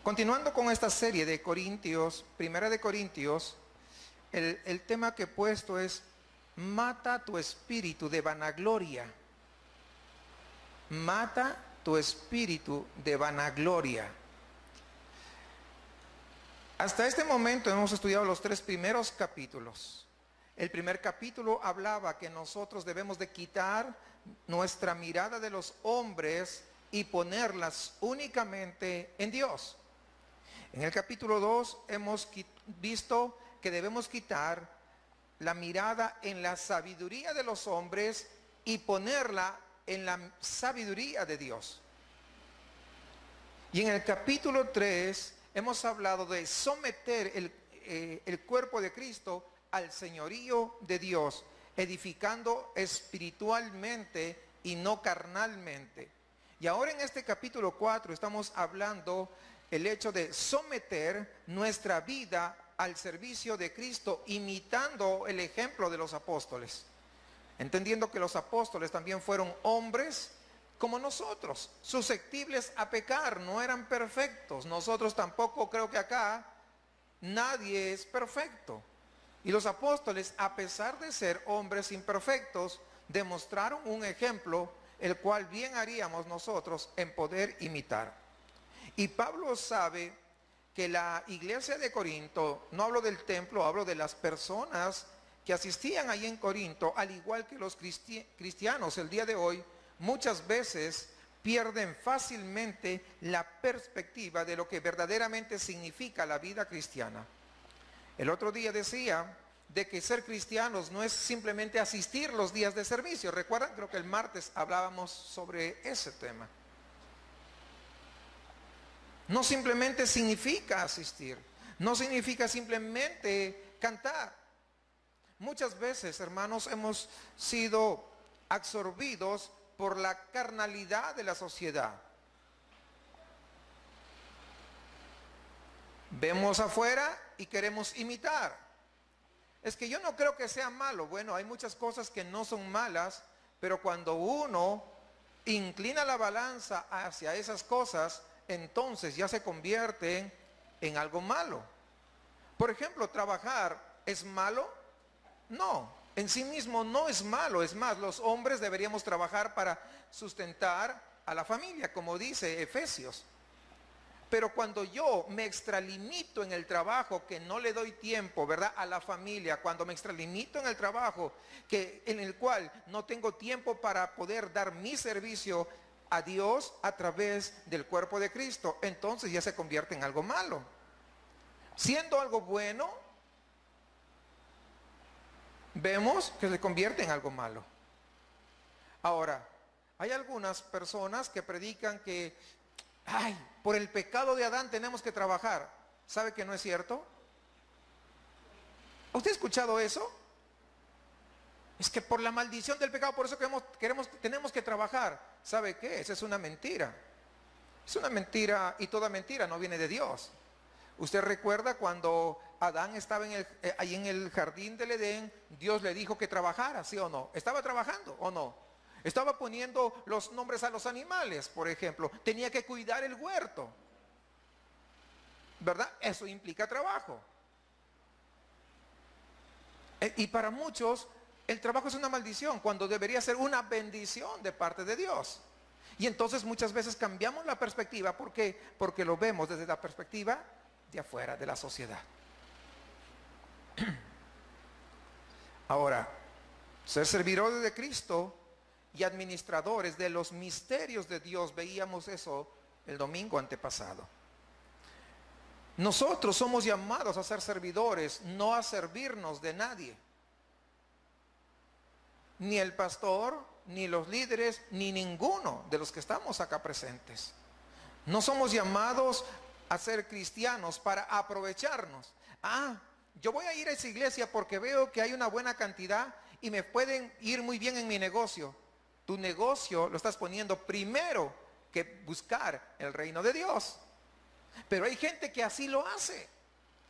Continuando con esta serie de Corintios, Primera de Corintios, el tema que he puesto es: mata tu espíritu de vanagloria. Mata tu espíritu de vanagloria. Hasta este momento hemos estudiado los 3 primeros capítulos. El primer capítulo hablaba que nosotros debemos de quitar nuestra mirada de los hombres y ponerlas únicamente en Dios. En el capítulo 2 hemos visto que debemos quitar la mirada en la sabiduría de los hombres y ponerla en la sabiduría de Dios. Y en el capítulo 3 hemos hablado de someter el cuerpo de Cristo al señorío de Dios, edificando espiritualmente y no carnalmente. Y ahora en este capítulo 4 estamos hablando el hecho de someter nuestra vida al servicio de Cristo, imitando el ejemplo de los apóstoles, entendiendo que los apóstoles también fueron hombres como nosotros, susceptibles a pecar, no eran perfectos. Nosotros tampoco, creo que acá nadie es perfecto. Y los apóstoles, a pesar de ser hombres imperfectos, demostraron un ejemplo, el cual bien haríamos nosotros en poder imitar. Y Pablo sabe que la iglesia de Corinto, no hablo del templo, hablo de las personas que asistían ahí en Corinto, al igual que los cristianos el día de hoy, muchas veces pierden fácilmente la perspectiva de lo que verdaderamente significa la vida cristiana. El otro día decía de que ser cristianos no es simplemente asistir los días de servicio. ¿Recuerdan? Creo que el martes hablábamos sobre ese tema. No simplemente significa asistir, no significa simplemente cantar. Muchas veces, hermanos, hemos sido absorbidos por la carnalidad de la sociedad. Vemos afuera y queremos imitar. Es que yo no creo que sea malo. Bueno, hay muchas cosas que no son malas, pero cuando uno inclina la balanza hacia esas cosas, entonces ya se convierten en algo malo. Por ejemplo, ¿trabajar es malo? No, en sí mismo no es malo. Es más, los hombres deberíamos trabajar para sustentar a la familia, como dice Efesios. Pero cuando yo me extralimito en el trabajo, que no le doy tiempo, ¿verdad?, a la familia, cuando me extralimito en el trabajo, en el cual no tengo tiempo para poder dar mi servicio a Dios a través del cuerpo de Cristo, entonces ya se convierte en algo malo. Siendo algo bueno, vemos que se convierte en algo malo. Ahora, hay algunas personas que predican que, ay, por el pecado de Adán tenemos que trabajar. ¿Sabe que no es cierto? ¿Usted ha escuchado eso? Es que por la maldición del pecado, por eso tenemos que trabajar. ¿Sabe qué? Esa es una mentira. Es una mentira, y toda mentira no viene de Dios. ¿Usted recuerda cuando Adán estaba ahí en el jardín del Edén? Dios le dijo que trabajara, ¿sí o no? ¿Estaba trabajando o no? Estaba poniendo los nombres a los animales, por ejemplo. Tenía que cuidar el huerto, ¿verdad? Eso implica trabajo. Y para muchos, el trabajo es una maldición, cuando debería ser una bendición de parte de Dios. Y entonces muchas veces cambiamos la perspectiva. ¿Por qué? Porque lo vemos desde la perspectiva de afuera, de la sociedad. Ahora, ser servidores de Cristo y administradores de los misterios de Dios, veíamos eso el domingo antepasado. Nosotros somos llamados a ser servidores, no a servirnos de nadie. Ni el pastor, ni los líderes, ni ninguno de los que estamos acá presentes. No somos llamados a ser cristianos para aprovecharnos. Yo voy a ir a esa iglesia porque veo que hay una buena cantidad y me pueden ir muy bien en mi negocio. Tu negocio lo estás poniendo primero que buscar el reino de Dios. Pero hay gente que así lo hace.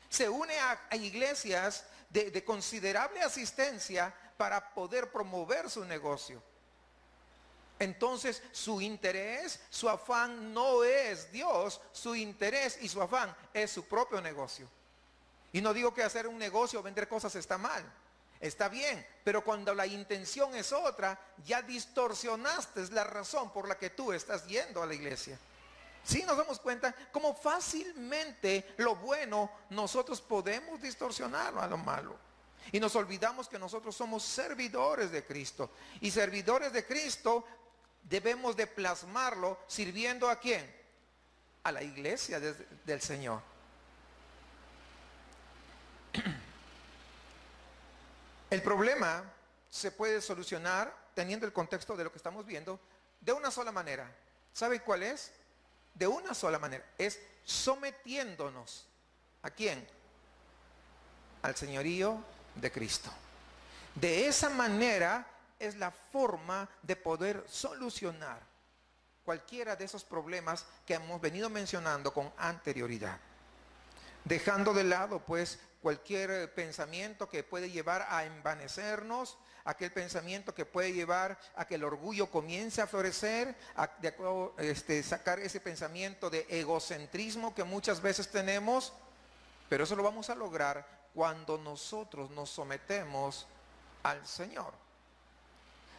Se une a iglesias de considerable asistencia para poder promover su negocio. Entonces su interés, su afán no es Dios, su interés y su afán es su propio negocio. Y no digo que hacer un negocio o vender cosas está mal, está bien, pero cuando la intención es otra, ya distorsionaste la razón por la que tú estás yendo a la iglesia. Sí, nos damos cuenta cómo fácilmente lo bueno nosotros podemos distorsionarlo a lo malo. Y nos olvidamos que nosotros somos servidores de Cristo. Y servidores de Cristo debemos de plasmarlo sirviendo ¿a quién? A la iglesia del Señor. El problema se puede solucionar teniendo el contexto de lo que estamos viendo de una sola manera. ¿Sabe cuál es? De una sola manera. Es sometiéndonos. ¿A quién? Al señorío de Cristo. De esa manera es la forma de poder solucionar cualquiera de esos problemas que hemos venido mencionando con anterioridad. Dejando de lado pues cualquier pensamiento que puede llevar a envanecernos, aquel pensamiento que puede llevar a que el orgullo comience a florecer, sacar ese pensamiento de egocentrismo que muchas veces tenemos, pero eso lo vamos a lograr cuando nosotros nos sometemos al Señor.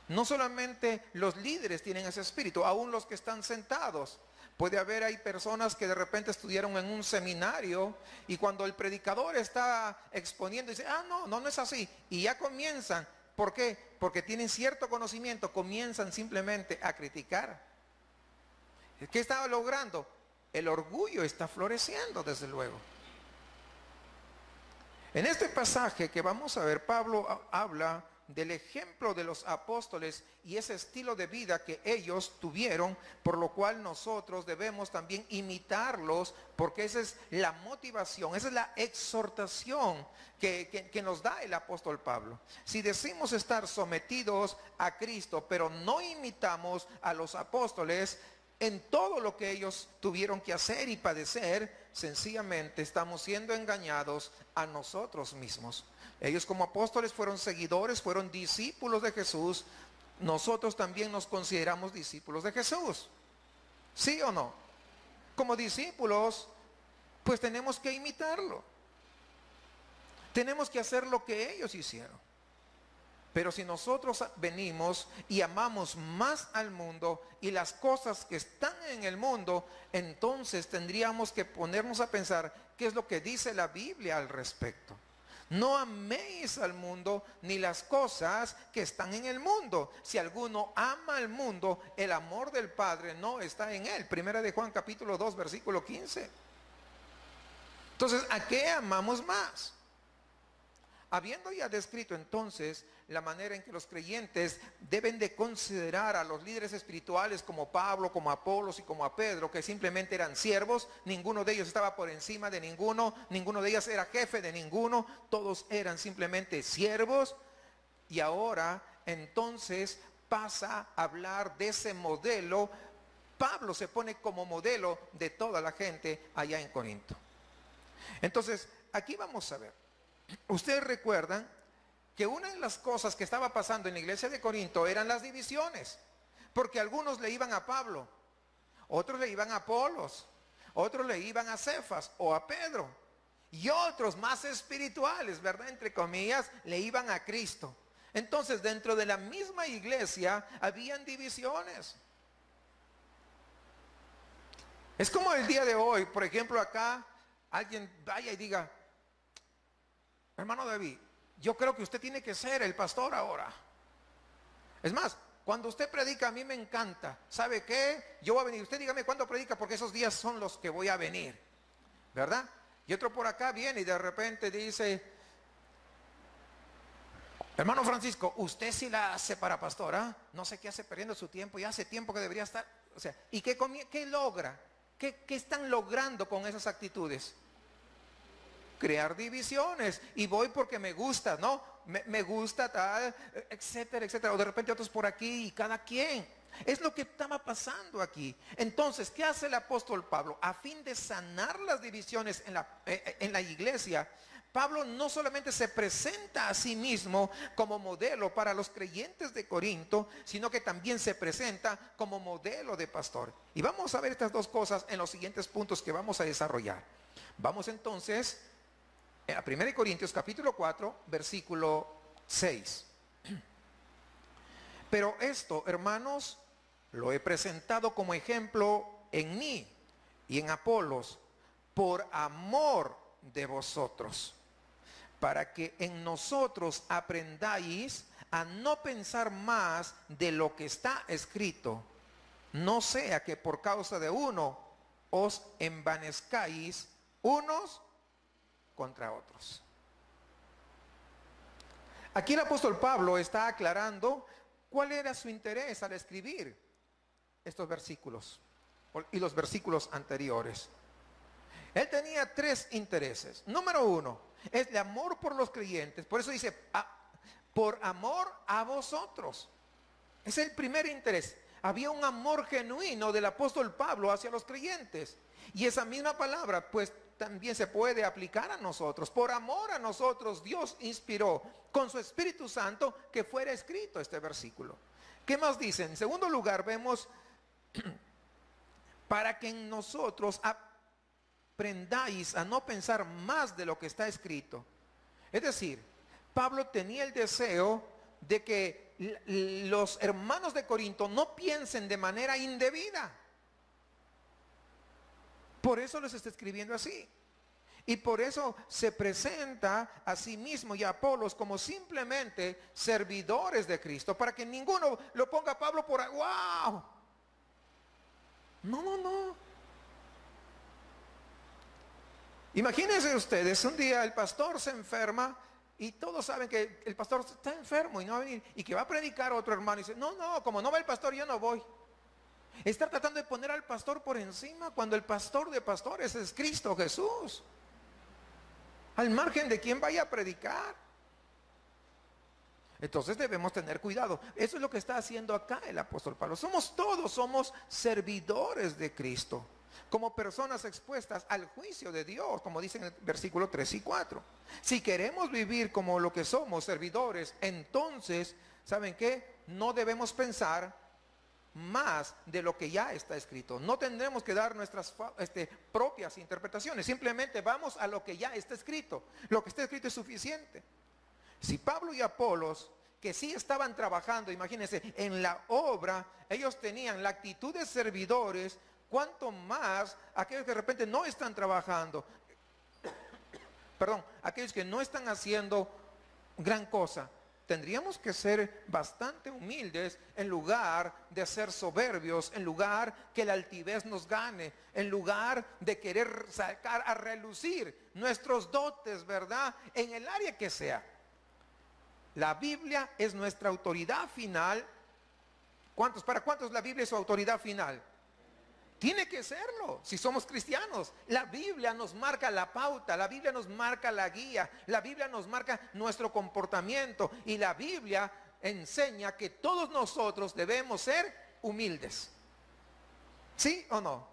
No solamente los líderes tienen ese espíritu, aún los que están sentados. Puede haber, hay personas que de repente estudiaron en un seminario y cuando el predicador está exponiendo, dice, no es así. Y ya comienzan, ¿por qué? Porque tienen cierto conocimiento, comienzan simplemente a criticar. ¿Qué estaba logrando? El orgullo está floreciendo, desde luego. En este pasaje que vamos a ver, Pablo habla del ejemplo de los apóstoles y ese estilo de vida que ellos tuvieron, por lo cual nosotros debemos también imitarlos, porque esa es la motivación, esa es la exhortación que nos da el apóstol Pablo. Si decimos estar sometidos a Cristo, pero no imitamos a los apóstoles en todo lo que ellos tuvieron que hacer y padecer, sencillamente estamos siendo engañados a nosotros mismos. Ellos como apóstoles fueron seguidores, fueron discípulos de Jesús. Nosotros también nos consideramos discípulos de Jesús. ¿Sí o no? Como discípulos, pues tenemos que imitarlo. Tenemos que hacer lo que ellos hicieron. Pero si nosotros venimos y amamos más al mundo y las cosas que están en el mundo, entonces tendríamos que ponernos a pensar qué es lo que dice la Biblia al respecto. No améis al mundo ni las cosas que están en el mundo. Si alguno ama al mundo, el amor del Padre no está en él. Primera de Juan capítulo 2 versículo 15. Entonces, ¿a qué amamos más? Habiendo ya descrito entonces la manera en que los creyentes deben de considerar a los líderes espirituales como Pablo, como Apolos y como a Pedro, que simplemente eran siervos, ninguno de ellos estaba por encima de ninguno de ellos era jefe de ninguno, todos eran simplemente siervos. Y ahora entonces pasa a hablar de ese modelo. Pablo se pone como modelo de toda la gente allá en Corinto. Entonces, aquí vamos a ver. Ustedes recuerdan que una de las cosas que estaba pasando en la iglesia de Corinto eran las divisiones, porque algunos le iban a Pablo, otros le iban a Apolos, otros le iban a Cefas o a Pedro, y otros más espirituales, ¿verdad? Entre comillas, le iban a Cristo. Entonces, dentro de la misma iglesia habían divisiones. Es como el día de hoy, por ejemplo, acá alguien vaya y diga, hermano David, yo creo que usted tiene que ser el pastor ahora. Es más, cuando usted predica a mí me encanta. ¿Sabe qué? Yo voy a venir. Usted dígame cuándo predica porque esos días son los que voy a venir. ¿Verdad? Y otro por acá viene y de repente dice, hermano Francisco, usted sí la hace para pastor, ¿ah? No sé qué hace perdiendo su tiempo y hace tiempo que debería estar. O sea, ¿y qué logra? ¿Qué están logrando con esas actitudes? Crear divisiones. Y voy porque me gusta, ¿no? Me gusta tal, etcétera, etcétera. O de repente otros por aquí y cada quien. Es lo que estaba pasando aquí. Entonces, ¿qué hace el apóstol Pablo? A fin de sanar las divisiones en la iglesia, Pablo no solamente se presenta a sí mismo como modelo para los creyentes de Corinto, sino que también se presenta como modelo de pastor. Y vamos a ver estas dos cosas en los siguientes puntos que vamos a desarrollar. Vamos entonces a 1 Corintios capítulo 4, versículo 6. Pero esto, hermanos, lo he presentado como ejemplo en mí y en Apolos, por amor de vosotros, para que en nosotros aprendáis a no pensar más de lo que está escrito, no sea que por causa de uno os envanezcáis unos contra otros. Aquí el apóstol Pablo está aclarando cuál era su interés al escribir estos versículos y los versículos anteriores. Él tenía tres intereses. Número uno, es el amor por los creyentes. Por eso dice, por amor a vosotros. Es el primer interés. Había un amor genuino del apóstol Pablo hacia los creyentes. Y esa misma palabra, pues, también se puede aplicar a nosotros. Por amor a nosotros, Dios inspiró con su Espíritu Santo que fuera escrito este versículo. ¿Qué más dice? En segundo lugar, vemos, para que en nosotros aprendáis a no pensar más de lo que está escrito. Es decir, Pablo tenía el deseo de que los hermanos de Corinto no piensen de manera indebida. Por eso les está escribiendo así. Y por eso se presenta a sí mismo y a Apolos como simplemente servidores de Cristo, para que ninguno lo ponga a Pablo por wow. No. Imagínense ustedes, un día el pastor se enferma y todos saben que el pastor está enfermo y no va a venir, y que va a predicar a otro hermano y dice, no, como no va el pastor, yo no voy. Está tratando de poner al pastor por encima cuando el pastor de pastores es Cristo Jesús, al margen de quien vaya a predicar. Entonces debemos tener cuidado. Eso es lo que está haciendo acá el apóstol Pablo. Somos servidores de Cristo, como personas expuestas al juicio de Dios, como dice en el versículo 3 y 4. Si queremos vivir como lo que somos, servidores, entonces, ¿saben qué? No debemos pensar más de lo que ya está escrito. No tendremos que dar nuestras propias interpretaciones. Simplemente vamos a lo que ya está escrito. Lo que está escrito es suficiente. Si Pablo y Apolos, que sí estaban trabajando, imagínense, en la obra, ellos tenían la actitud de servidores, cuanto más aquellos que de repente no están trabajando, aquellos que no están haciendo gran cosa. Tendríamos que ser bastante humildes en lugar de ser soberbios, en lugar que la altivez nos gane, en lugar de querer sacar a relucir nuestros dotes, ¿verdad? En el área que sea. La Biblia es nuestra autoridad final. ¿Para cuántos la Biblia es su autoridad final? Tiene que serlo si somos cristianos. La Biblia nos marca la pauta, la Biblia nos marca la guía, la Biblia nos marca nuestro comportamiento, y la Biblia enseña que todos nosotros debemos ser humildes. ¿Sí o no?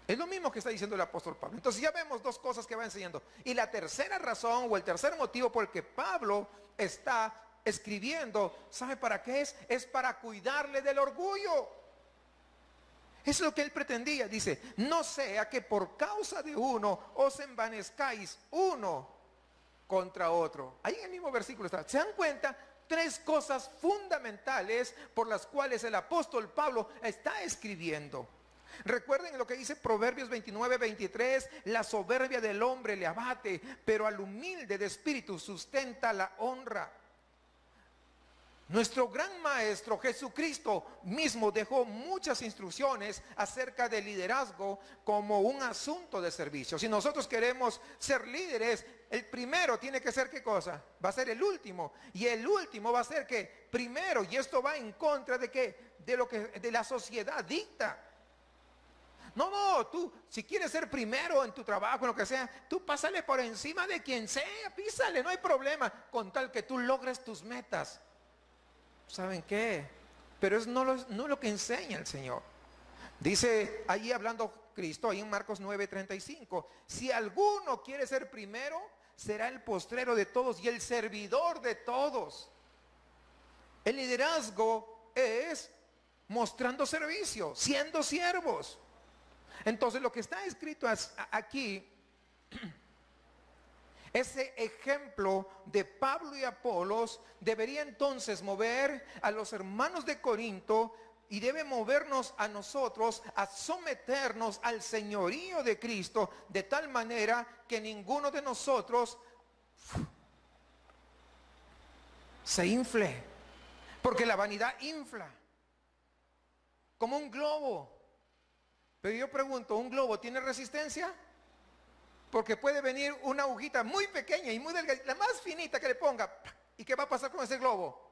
Es lo mismo que está diciendo el apóstol Pablo. Entonces ya vemos dos cosas que va enseñando. Y la tercera razón o el tercer motivo por el que Pablo está escribiendo, ¿sabe para qué es? Es para cuidarle del orgullo. Es lo que él pretendía. Dice, no sea que por causa de uno os envanezcáis uno contra otro. Ahí en el mismo versículo está. ¿Se dan cuenta? Tres cosas fundamentales por las cuales el apóstol Pablo está escribiendo. Recuerden lo que dice Proverbios 29:23, la soberbia del hombre le abate, pero al humilde de espíritu sustenta la honra. Nuestro gran maestro Jesucristo mismo dejó muchas instrucciones acerca del liderazgo como un asunto de servicio. Si nosotros queremos ser líderes, el primero tiene que ser ¿qué cosa? Va a ser el último, y el último va a ser que primero, y esto va en contra de qué, de lo que de la sociedad dicta. No, tú si quieres ser primero en tu trabajo, en lo que sea, tú pásale por encima de quien sea, písale, no hay problema, con tal que tú logres tus metas. ¿Saben qué? Pero es no lo que enseña el Señor. Dice allí hablando Cristo ahí en Marcos 9:35. Si alguno quiere ser primero, será el postrero de todos y el servidor de todos. El liderazgo es mostrando servicio, siendo siervos. Entonces lo que está escrito aquí, ese ejemplo de Pablo y Apolos debería entonces mover a los hermanos de Corinto y debe movernos a nosotros a someternos al señorío de Cristo, de tal manera que ninguno de nosotros se infle, porque la vanidad infla como un globo. Pero yo pregunto, ¿un globo tiene resistencia? Porque puede venir una agujita muy pequeña y muy delgada, la más finita que le ponga, ¿y qué va a pasar con ese globo?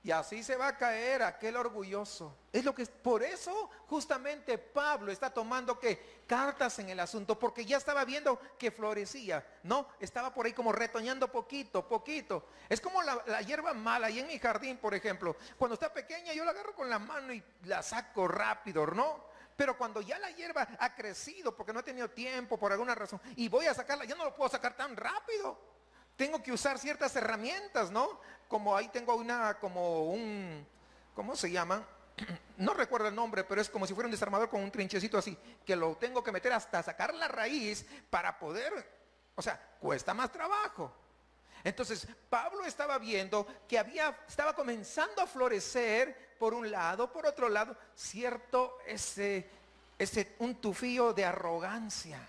Y así se va a caer aquel orgulloso. Es lo que, por eso justamente Pablo está tomando cartas en el asunto, porque ya estaba viendo que florecía, ¿no? Estaba por ahí como retoñando poquito, poquito. Es como la hierba mala ahí en mi jardín, por ejemplo. Cuando está pequeña yo la agarro con la mano y la saco rápido, ¿no? Pero cuando ya la hierba ha crecido, porque no he tenido tiempo por alguna razón, y voy a sacarla, ya no lo puedo sacar tan rápido. Tengo que usar ciertas herramientas, ¿no? Como ahí tengo ¿cómo se llama? No recuerdo el nombre, pero es como si fuera un desarmador con un trinchecito así, que lo tengo que meter hasta sacar la raíz para poder, o sea, cuesta más trabajo. Entonces, Pablo estaba viendo que estaba comenzando a florecer por un lado, por otro lado, cierto, un tufillo de arrogancia,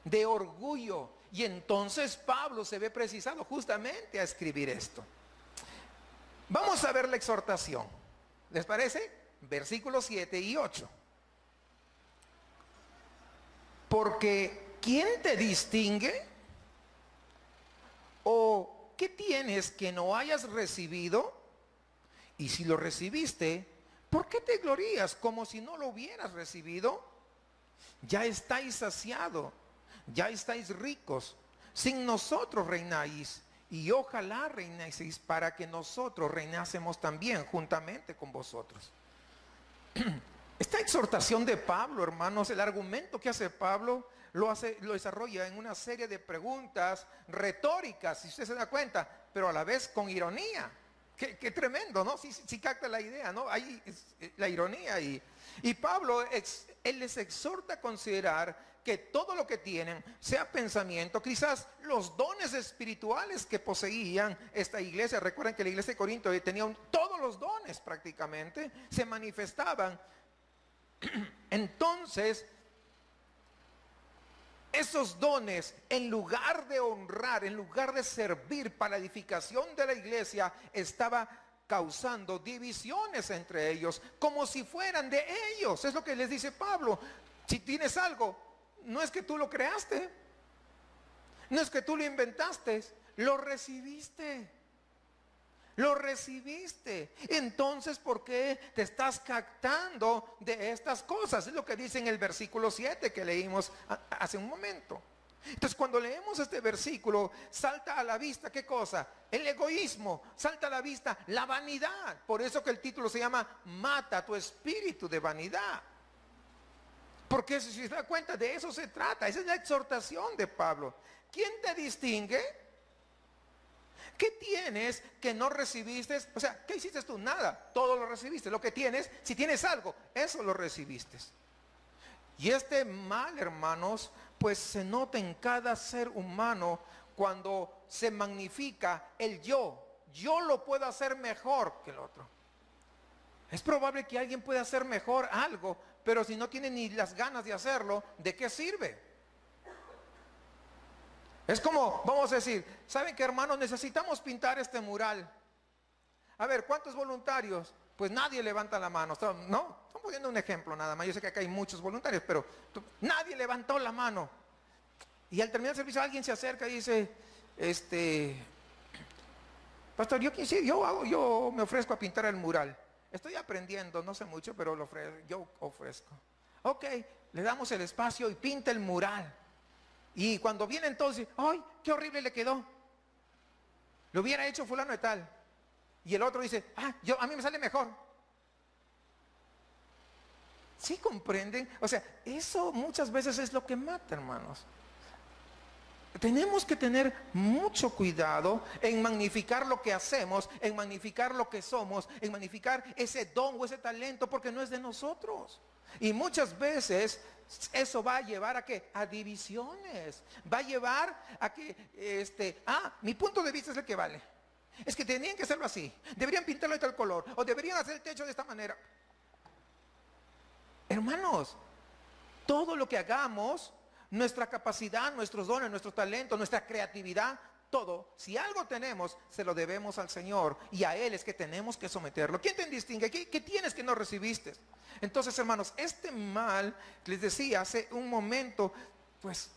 de orgullo. Y entonces Pablo se ve precisado justamente a escribir esto. Vamos a ver la exhortación. ¿Les parece? Versículos 7 y 8. Porque ¿quién te distingue? ¿O qué tienes que no hayas recibido? Y si lo recibiste, ¿por qué te glorías como si no lo hubieras recibido? Ya estáis saciados, ya estáis ricos, sin nosotros reináis, y ojalá reináis para que nosotros reinásemos también juntamente con vosotros. Esta exhortación de Pablo, hermanos, el argumento que hace Pablo lo desarrolla en una serie de preguntas retóricas, si usted se da cuenta, pero a la vez con ironía. Qué tremendo, ¿no? Sí capta la idea, ¿no? Ahí la ironía. Y Pablo, él les exhorta a considerar que todo lo que tienen, sea pensamiento, quizás los dones espirituales que poseían esta iglesia. Recuerden que la iglesia de Corinto tenía todos los dones prácticamente, se manifestaban. Entonces, esos dones, en lugar de honrar, en lugar de servir para la edificación de la iglesia, estaba causando divisiones entre ellos, como si fueran de ellos. Es lo que les dice Pablo. Si tienes algo, no es que tú lo creaste, no es que tú lo inventaste, lo recibiste. Lo recibiste. Entonces, ¿por qué te estás captando de estas cosas? Es lo que dice en el versículo 7 que leímos hace un momento. Entonces, cuando leemos este versículo, salta a la vista, ¿qué cosa? El egoísmo, salta a la vista la vanidad. Por eso que el título se llama Mata tu espíritu de vanidad. Porque si se da cuenta, de eso se trata. Esa es la exhortación de Pablo. ¿Quién te distingue? ¿Qué tienes que no recibiste? O sea, ¿qué hiciste tú? Nada, todo lo recibiste. Lo que tienes, si tienes algo, eso lo recibiste. Y este mal, hermanos, pues se nota en cada ser humano cuando se magnifica el yo. Yo lo puedo hacer mejor que el otro. Es probable que alguien pueda hacer mejor algo, pero si no tiene ni las ganas de hacerlo, ¿de qué sirve? Es como, vamos a decir, ¿saben qué, hermanos? Necesitamos pintar este mural. A ver, ¿cuántos voluntarios? Pues nadie levanta la mano, ¿no? Estamos poniendo un ejemplo nada más. Yo sé que acá hay muchos voluntarios, pero nadie levantó la mano. Y al terminar el servicio alguien se acerca y dice, pastor, yo me ofrezco a pintar el mural. Estoy aprendiendo, no sé mucho, pero yo ofrezco. Ok, le damos el espacio y pinta el mural. Y cuando viene entonces, ¡ay, qué horrible le quedó! Lo hubiera hecho fulano de tal. Y el otro dice, a mí me sale mejor. ¿Sí comprenden? O sea, eso muchas veces es lo que mata, hermanos. Tenemos que tener mucho cuidado en magnificar lo que hacemos, en magnificar lo que somos, en magnificar ese don o ese talento, porque no es de nosotros. Y muchas veces eso va a llevar a ¿qué? A divisiones. Va a llevar a que, mi punto de vista es el que vale. Es que tenían que hacerlo así. Deberían pintarlo de tal color. O deberían hacer el techo de esta manera. Hermanos, todo lo que hagamos, nuestra capacidad, nuestros dones, nuestros talentos, nuestra creatividad, todo, si algo tenemos, se lo debemos al Señor, y a Él es que tenemos que someterlo. ¿Quién te distingue? ¿Qué tienes que no recibiste? Entonces, hermanos, este mal, les decía hace un momento, pues,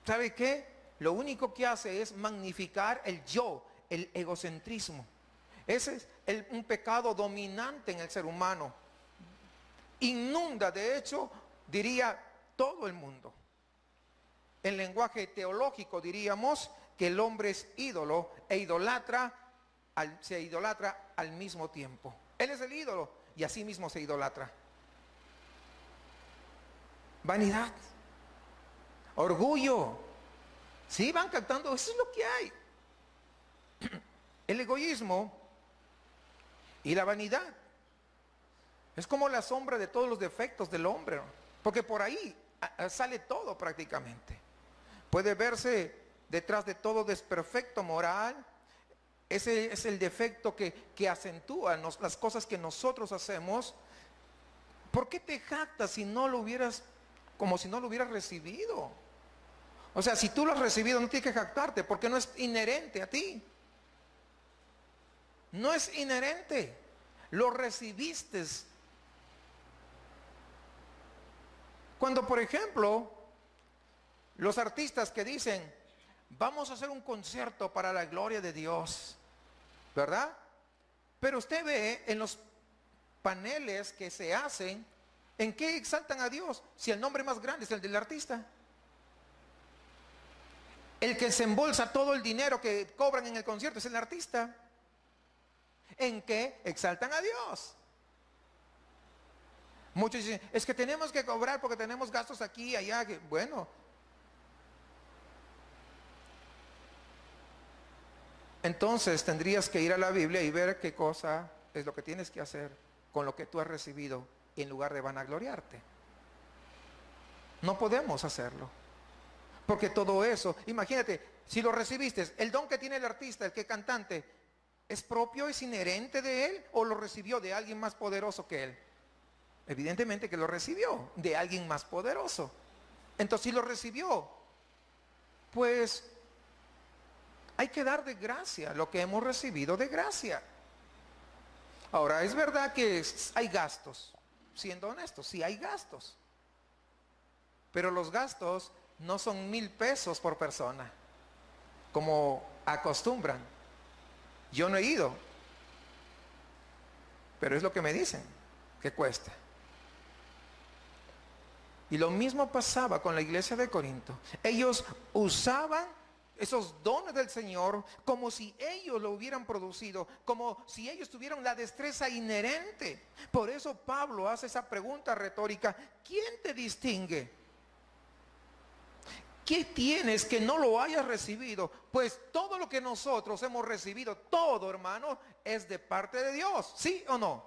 ¿sabe qué? Lo único que hace es magnificar el yo, el egocentrismo. Ese es un pecado dominante en el ser humano. Inunda, de hecho, diría, todo el mundo. En lenguaje teológico diríamos que el hombre es ídolo e se idolatra al mismo tiempo. Él es el ídolo y así mismo se idolatra. Vanidad, orgullo. Sí, van cantando, eso es lo que hay. El egoísmo y la vanidad es como la sombra de todos los defectos del hombre, ¿no? Porque por ahí sale todo prácticamente. Puede verse detrás de todo desperfecto moral. Ese es el defecto que acentúa las cosas que nosotros hacemos. ¿Por qué te jactas si no lo hubieras, como si no lo hubieras recibido? O sea, si tú lo has recibido, no tienes que jactarte, porque no es inherente a ti. No es inherente. Lo recibiste. Cuando, por ejemplo, los artistas que dicen, vamos a hacer un concierto para la gloria de Dios, ¿verdad? Pero usted ve en los paneles que se hacen, ¿en qué exaltan a Dios? Si el nombre más grande es el del artista. El que se embolsa todo el dinero que cobran en el concierto es el artista. ¿En qué exaltan a Dios? Muchos dicen, es que tenemos que cobrar porque tenemos gastos aquí y allá. Bueno, entonces tendrías que ir a la Biblia y ver qué cosa es lo que tienes que hacer con lo que tú has recibido en lugar de vanagloriarte. No podemos hacerlo. Porque todo eso, imagínate, si lo recibiste, el don que tiene el artista, el que cantante, ¿es propio, es inherente de él o lo recibió de alguien más poderoso que él? Evidentemente que lo recibió de alguien más poderoso. Entonces, si lo recibió, pues hay que dar de gracia lo que hemos recibido de gracia. Ahora, es verdad que hay gastos, siendo honestos, sí hay gastos. Pero los gastos no son 1,000 pesos por persona, como acostumbran. Yo no he ido, pero es lo que me dicen que cuesta. Y lo mismo pasaba con la iglesia de Corinto. Ellos usaban esos dones del Señor como si ellos lo hubieran producido, como si ellos tuvieran la destreza inherente. Por eso Pablo hace esa pregunta retórica: ¿quién te distingue? ¿Qué tienes que no lo hayas recibido? Pues todo lo que nosotros hemos recibido, todo, hermano, es de parte de Dios, ¿sí o no?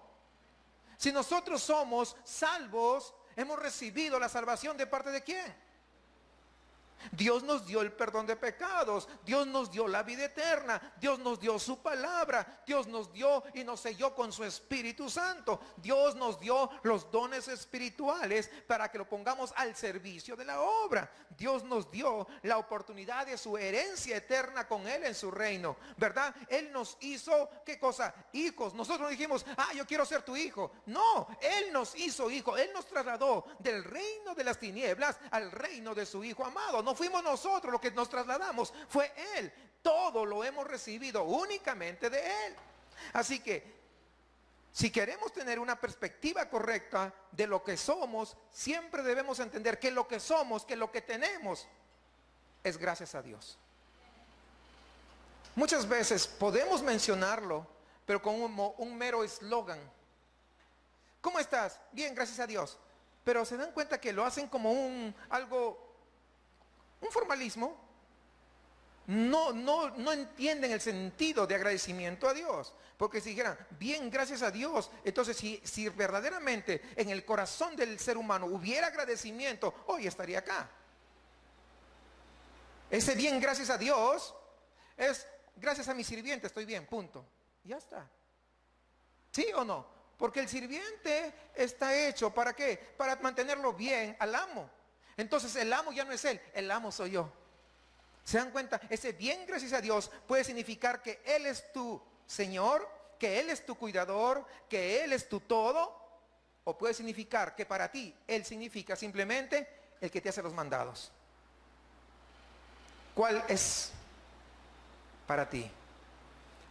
Si nosotros somos salvos, hemos recibido la salvación de parte de ¿quién? Dios nos dio el perdón de pecados, Dios nos dio la vida eterna, Dios nos dio su palabra, Dios nos dio y nos selló con su Espíritu Santo, Dios nos dio los dones espirituales para que lo pongamos al servicio de la obra, Dios nos dio la oportunidad de su herencia eterna con Él en su reino, ¿verdad? Él nos hizo, ¿qué cosa? Hijos. Nosotros no dijimos, yo quiero ser tu hijo. No, Él nos hizo hijo, Él nos trasladó del reino de las tinieblas al reino de su Hijo amado. No fuimos nosotros los que nos trasladamos, fue Él. Todo lo hemos recibido únicamente de Él. Así que, si queremos tener una perspectiva correcta de lo que somos, siempre debemos entender que lo que somos, que lo que tenemos, es gracias a Dios. Muchas veces podemos mencionarlo, pero con un mero eslogan. ¿Cómo estás? Bien, gracias a Dios. pero se dan cuenta que lo hacen como un formalismo. No entienden el sentido de agradecimiento a Dios. Porque si dijeran, bien, gracias a Dios, entonces si verdaderamente en el corazón del ser humano hubiera agradecimiento, hoy estaría acá. Ese bien, gracias a Dios, es gracias a mi sirviente, estoy bien, punto. Ya está. ¿Sí o no? Porque el sirviente está hecho, ¿para qué? Para mantenerlo bien al amo. Entonces el amo ya no es él, el amo soy yo. ¿Se dan cuenta? Ese bien, gracias a Dios, puede significar que Él es tu Señor, que Él es tu cuidador, que Él es tu todo. O puede significar que para ti Él significa simplemente el que te hace los mandados. ¿Cuál es para ti?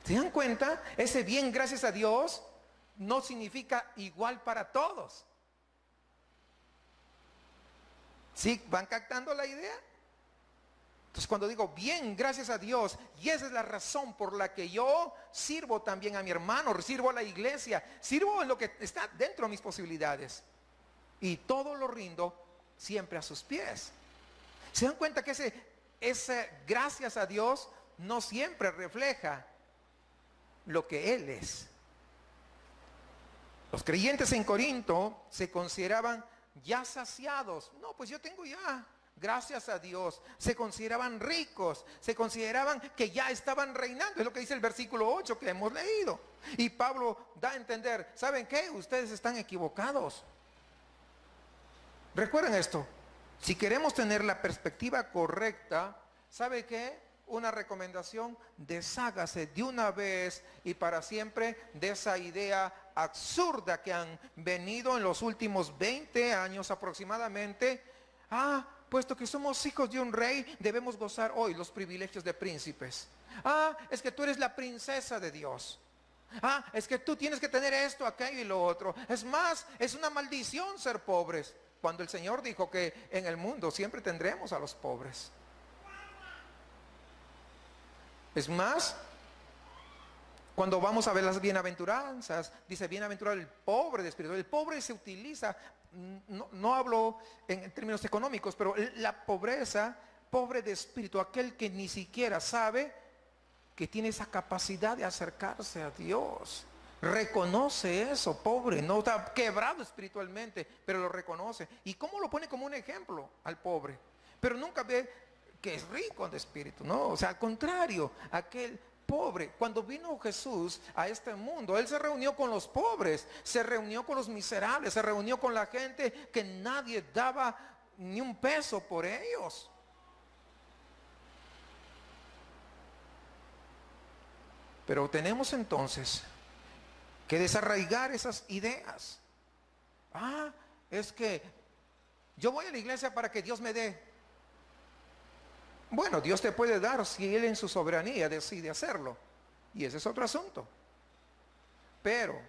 ¿Se dan cuenta? Ese bien, gracias a Dios, no significa igual para todos. ¿Sí? ¿Van captando la idea? Entonces cuando digo bien, gracias a Dios, y esa es la razón por la que yo sirvo también a mi hermano, sirvo a la iglesia, sirvo en lo que está dentro de mis posibilidades. Y todo lo rindo siempre a sus pies. ¿Se dan cuenta que ese gracias a Dios no siempre refleja lo que Él es? Los creyentes en Corinto se consideraban ya saciados. No, pues yo tengo ya. Gracias a Dios, se consideraban ricos, se consideraban que ya estaban reinando. Es lo que dice el versículo 8 que hemos leído. Y Pablo da a entender, ¿saben qué? Ustedes están equivocados. Recuerden esto, si queremos tener la perspectiva correcta, ¿sabe qué? Una recomendación: deshágase de una vez y para siempre de esa idea absurda que han venido en los últimos 20 años aproximadamente. Puesto que somos hijos de un rey, debemos gozar hoy los privilegios de príncipes. Es que tú eres la princesa de Dios. Es que tú tienes que tener esto, aquello y lo otro. Es más, es una maldición ser pobres. Cuando el Señor dijo que en el mundo siempre tendremos a los pobres. Es más, cuando vamos a ver las bienaventuranzas, dice bienaventurado el pobre de espíritu. El pobre se utiliza, no hablo en términos económicos, pero la pobreza, pobre de espíritu, aquel que ni siquiera sabe que tiene esa capacidad de acercarse a Dios. Reconoce eso, pobre, no está quebrado espiritualmente, pero lo reconoce. ¿Y cómo lo pone como un ejemplo al pobre? Pero nunca ve que es rico de espíritu, ¿no? O sea, al contrario, aquel pobre. Cuando vino Jesús a este mundo, Él se reunió con los pobres, se reunió con los miserables, se reunió con la gente que nadie daba ni un peso por ellos. Pero tenemos entonces que desarraigar esas ideas. Es que yo voy a la iglesia para que Dios me dé. Bueno, Dios te puede dar si Él en su soberanía decide hacerlo. Y ese es otro asunto. Pero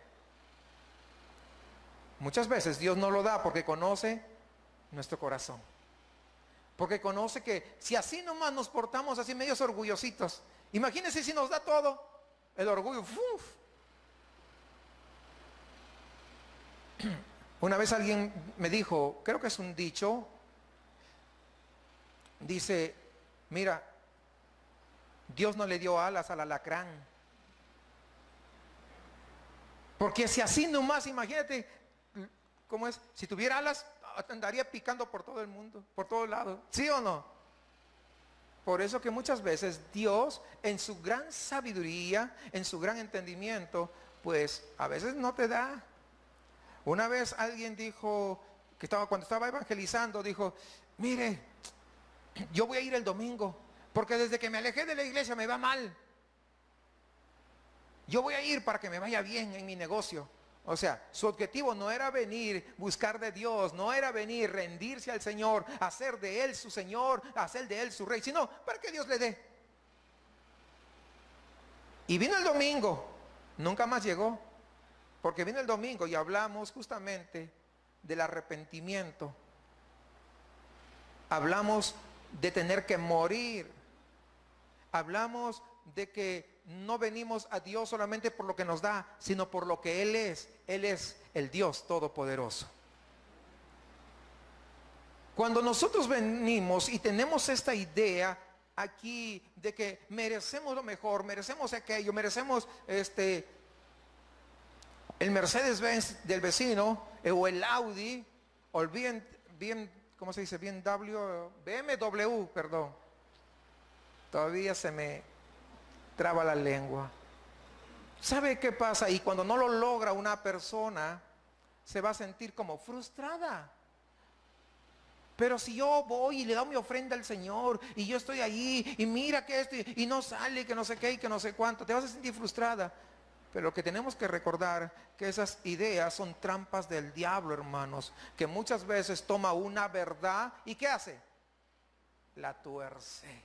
muchas veces Dios no lo da porque conoce nuestro corazón. Porque conoce que si así nomás nos portamos así medios orgullositos, imagínense si nos da todo, el orgullo. Una vez alguien me dijo, creo que es un dicho, dice: mira, Dios no le dio alas al alacrán. Porque si así nomás, imagínate, ¿cómo es? Si tuviera alas, andaría picando por todo el mundo, por todos lados. ¿Sí o no? Por eso que muchas veces Dios, en su gran sabiduría, en su gran entendimiento, pues a veces no te da. Una vez alguien dijo, cuando estaba evangelizando, dijo: mire, yo voy a ir el domingo, porque desde que me alejé de la iglesia me va mal. Yo voy a ir para que me vaya bien en mi negocio. O sea, su objetivo no era venir, buscar de Dios, no era venir, rendirse al Señor, hacer de Él su Señor, hacer de Él su Rey, sino para que Dios le dé. Y vino el domingo, nunca más llegó, porque vino el domingo y hablamos justamente del arrepentimiento. Hablamos de tener que morir. Hablamos de que no venimos a Dios solamente por lo que nos da, sino por lo que Él es. Él es el Dios Todopoderoso. Cuando nosotros venimos y tenemos esta idea aquí de que merecemos lo mejor, merecemos aquello, merecemos el Mercedes-Benz del vecino, o el Audi, o el ¿cómo se dice? BMW, perdón. Todavía se me traba la lengua. ¿Sabe qué pasa? Y cuando no lo logra una persona, se va a sentir como frustrada. Pero si yo voy y le doy mi ofrenda al Señor, y yo estoy ahí, y mira que esto, y no sale, que no sé qué, y que no sé cuánto, te vas a sentir frustrada. Pero lo que tenemos que recordar, que esas ideas son trampas del diablo, hermanos, que muchas veces toma una verdad, ¿y qué hace? La tuerce.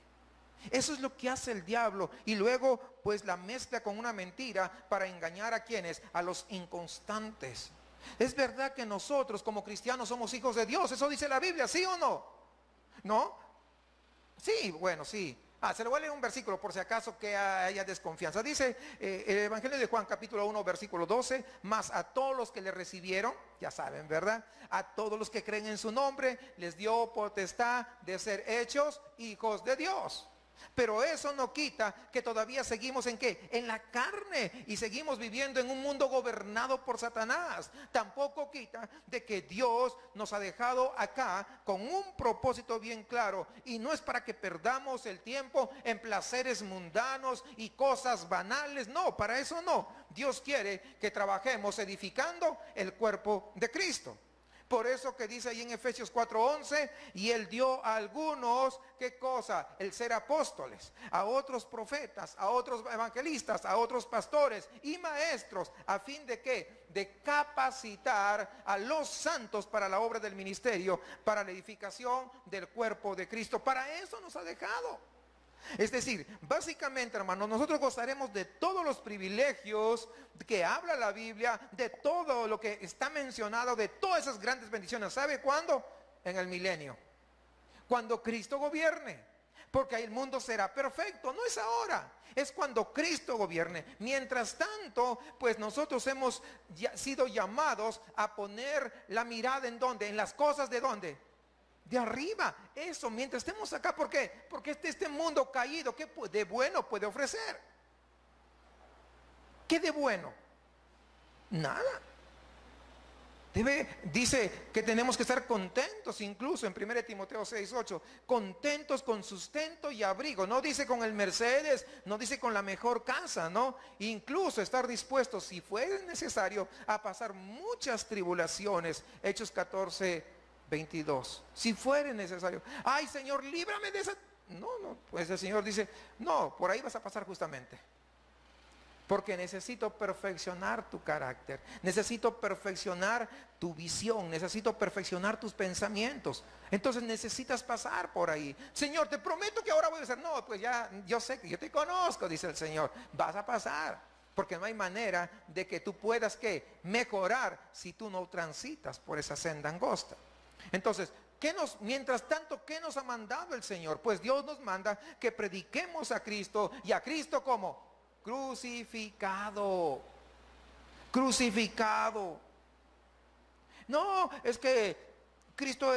Eso es lo que hace el diablo, y luego pues la mezcla con una mentira para engañar a quienes, a los inconstantes. Es verdad que nosotros como cristianos somos hijos de Dios, eso dice la Biblia, ¿sí o no? ¿No? Sí, bueno, sí. Se le voy a leer un versículo por si acaso que haya desconfianza. Dice el Evangelio de Juan capítulo 1 versículo 12, mas a todos los que le recibieron, ya saben, ¿verdad? A todos los que creen en su nombre, les dio potestad de ser hechos hijos de Dios. Pero eso no quita que todavía seguimos ¿en qué? En la carne, y seguimos viviendo en un mundo gobernado por Satanás. Tampoco quita de que Dios nos ha dejado acá con un propósito bien claro, y no es para que perdamos el tiempo en placeres mundanos y cosas banales. No, para eso no. Dios quiere que trabajemos edificando el cuerpo de Cristo. Por eso que dice ahí en Efesios 4:11, y Él dio a algunos, ¿qué cosa? El ser apóstoles, a otros profetas, a otros evangelistas, a otros pastores y maestros, ¿a fin de qué? De capacitar a los santos para la obra del ministerio, para la edificación del cuerpo de Cristo. Para eso nos ha dejado. Es decir, básicamente, hermanos, nosotros gozaremos de todos los privilegios que habla la Biblia, de todo lo que está mencionado, de todas esas grandes bendiciones. ¿Sabe cuándo? En el milenio, cuando Cristo gobierne, porque ahí el mundo será perfecto. No es ahora, es cuando Cristo gobierne. Mientras tanto, pues nosotros hemos sido llamados a poner la mirada ¿en dónde? En las cosas ¿de dónde? De arriba. Eso, mientras estemos acá. ¿Por qué? Porque este mundo caído, ¿qué de bueno puede ofrecer? ¿Qué de bueno? Nada. Dice que tenemos que estar contentos, incluso en 1 Timoteo 6:8, contentos con sustento y abrigo. No dice con el Mercedes, no dice con la mejor casa, no. Incluso estar dispuestos, si fuera necesario, a pasar muchas tribulaciones. Hechos 14:22, si fuera necesario. Ay, Señor, líbrame de esa. No, pues el Señor dice, no, por ahí vas a pasar justamente. Porque necesito perfeccionar tu carácter, necesito perfeccionar tu visión, necesito perfeccionar tus pensamientos. Entonces necesitas pasar por ahí. Señor, te prometo que ahora voy a hacer. No, pues ya, yo sé que yo te conozco, dice el Señor. Vas a pasar, porque no hay manera de que tú puedas ¿qué? Mejorar si tú no transitas por esa senda angosta. Entonces, mientras tanto, ¿qué nos ha mandado el Señor? Pues Dios nos manda que prediquemos a Cristo, y a Cristo ¿cómo? Crucificado. Crucificado. No, es que Cristo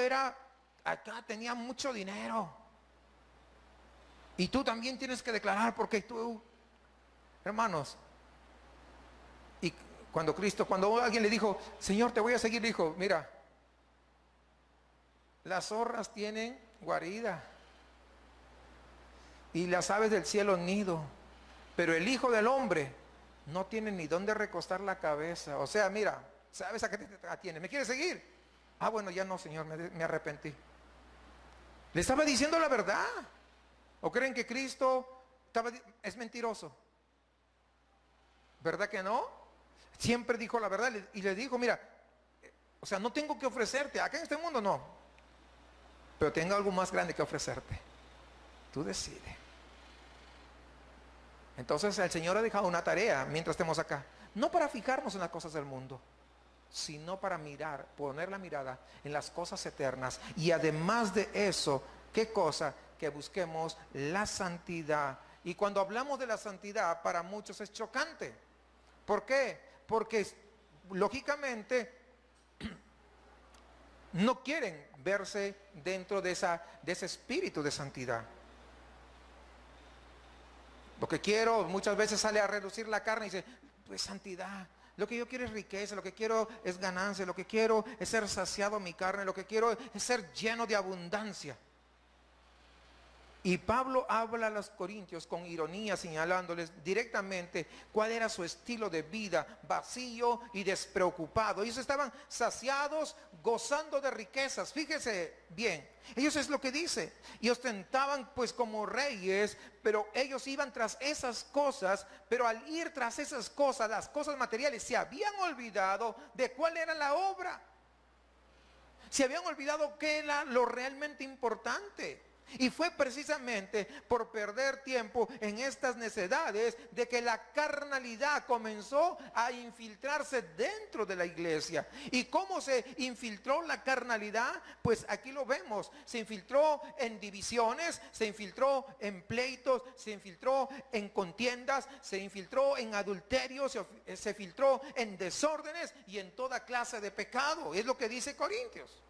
acá tenía mucho dinero, y tú también tienes que declarar, porque tú, hermanos, y cuando alguien le dijo, Señor, te voy a seguir, dijo, mira, las zorras tienen guarida y las aves del cielo nido, pero el Hijo del Hombre no tiene ni dónde recostar la cabeza. O sea, mira, ¿sabes a qué te atiende? ¿Me quieres seguir? Bueno, ya no, Señor, me arrepentí. Le estaba diciendo la verdad. ¿O creen que Cristo es mentiroso? ¿Verdad que no? Siempre dijo la verdad, y le dijo, mira, o sea, no tengo que ofrecerte, acá en este mundo no, pero tengo algo más grande que ofrecerte. Tú decides. Entonces el Señor ha dejado una tarea mientras estemos acá, no para fijarnos en las cosas del mundo, sino para poner la mirada en las cosas eternas. Y además de eso, ¿qué cosa? Que busquemos la santidad. Y cuando hablamos de la santidad, para muchos es chocante. ¿Por qué? Porque lógicamente no quieren verse dentro de ese espíritu de santidad. Lo que quiero, muchas veces sale a reducir la carne y dice, pues santidad. Lo que yo quiero es riqueza, lo que quiero es ganancia, lo que quiero es ser saciado mi carne, lo que quiero es ser lleno de abundancia. Y Pablo habla a los corintios con ironía, señalándoles directamente cuál era su estilo de vida, vacío y despreocupado. Ellos estaban saciados, gozando de riquezas. Fíjese bien, ellos es lo que dice. Y ostentaban pues como reyes, pero ellos iban tras esas cosas. Pero al ir tras esas cosas, las cosas materiales, se habían olvidado de cuál era la obra. Se habían olvidado qué era lo realmente importante. Y fue precisamente por perder tiempo en estas necedades de que la carnalidad comenzó a infiltrarse dentro de la iglesia. ¿Y cómo se infiltró la carnalidad? Pues aquí lo vemos. Se infiltró en divisiones, se infiltró en pleitos, se infiltró en contiendas, se infiltró en adulterio, se filtró en desórdenes y en toda clase de pecado. Es lo que dice Corintios.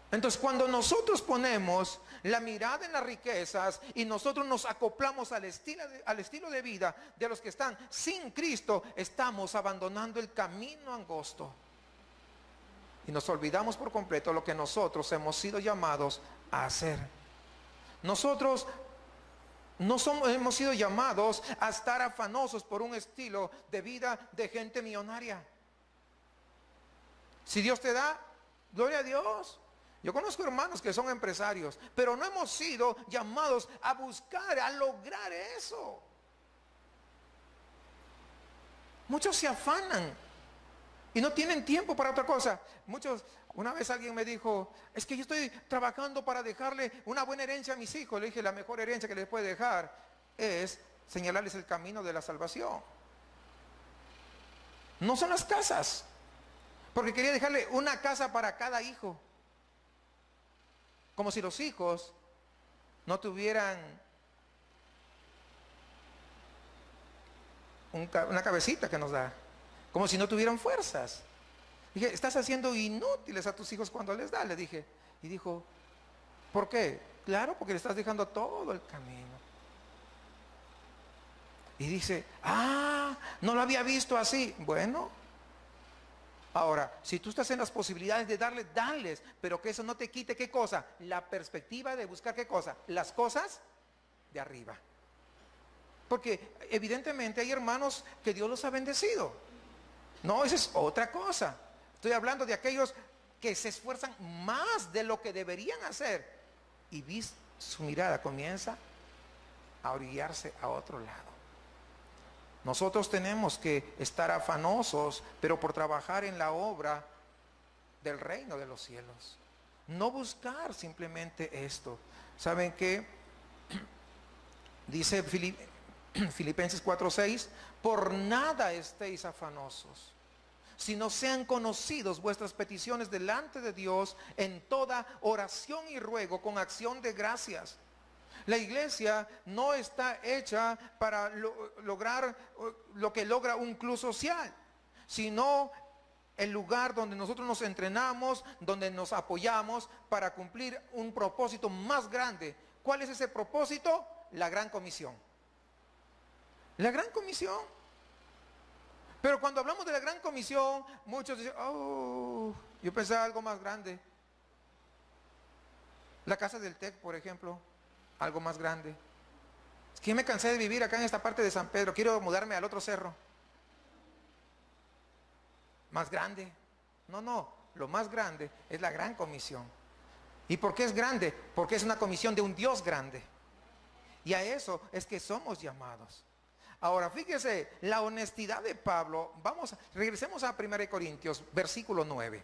Entonces, cuando nosotros ponemos la mirada en las riquezas y nosotros nos acoplamos al estilo de vida de los que están sin Cristo, estamos abandonando el camino angosto. Y nos olvidamos por completo lo que nosotros hemos sido llamados a hacer. Nosotros no hemos sido llamados a estar afanosos por un estilo de vida de gente millonaria. Si Dios te da, gloria a Dios. Yo conozco hermanos que son empresarios, pero no hemos sido llamados a buscar, a lograr eso. Muchos se afanan y no tienen tiempo para otra cosa. Una vez alguien me dijo, es que yo estoy trabajando para dejarle una buena herencia a mis hijos. Le dije, la mejor herencia que les puede dejar es señalarles el camino de la salvación. No son las casas, porque quería dejarle una casa para cada hijo. Como si los hijos no tuvieran una cabecita que nos da. Como si no tuvieran fuerzas. Dije, estás haciendo inútiles a tus hijos cuando les das, le dije. Y dijo, ¿por qué? Claro, porque le estás dejando todo el camino. Y dice, no lo había visto así. Bueno. Ahora, si tú estás en las posibilidades de darles, dales, pero que eso no te quite, ¿qué cosa? La perspectiva de buscar, ¿qué cosa? Las cosas de arriba. Porque evidentemente hay hermanos que Dios los ha bendecido. No, esa es otra cosa. Estoy hablando de aquellos que se esfuerzan más de lo que deberían hacer. Y su mirada comienza a orillarse a otro lado. Nosotros tenemos que estar afanosos, pero por trabajar en la obra del reino de los cielos. No buscar simplemente esto. ¿Saben qué? Dice Filipenses 4:6, por nada estéis afanosos, sino sean conocidos vuestras peticiones delante de Dios en toda oración y ruego con acción de gracias. La iglesia no está hecha para lograr lo que logra un club social, sino el lugar donde nosotros nos entrenamos, donde nos apoyamos para cumplir un propósito más grande. ¿Cuál es ese propósito? La gran comisión. La gran comisión. Pero cuando hablamos de la gran comisión, muchos dicen, yo pensaba algo más grande. La casa del TEC, por ejemplo. Algo más grande. Es que me cansé de vivir acá en esta parte de San Pedro. Quiero mudarme al otro cerro. Más grande. No. Lo más grande es la gran comisión. ¿Y por qué es grande? Porque es una comisión de un Dios grande. Y a eso es que somos llamados. Ahora, fíjese, la honestidad de Pablo. Regresemos a 1 Corintios, versículo 9.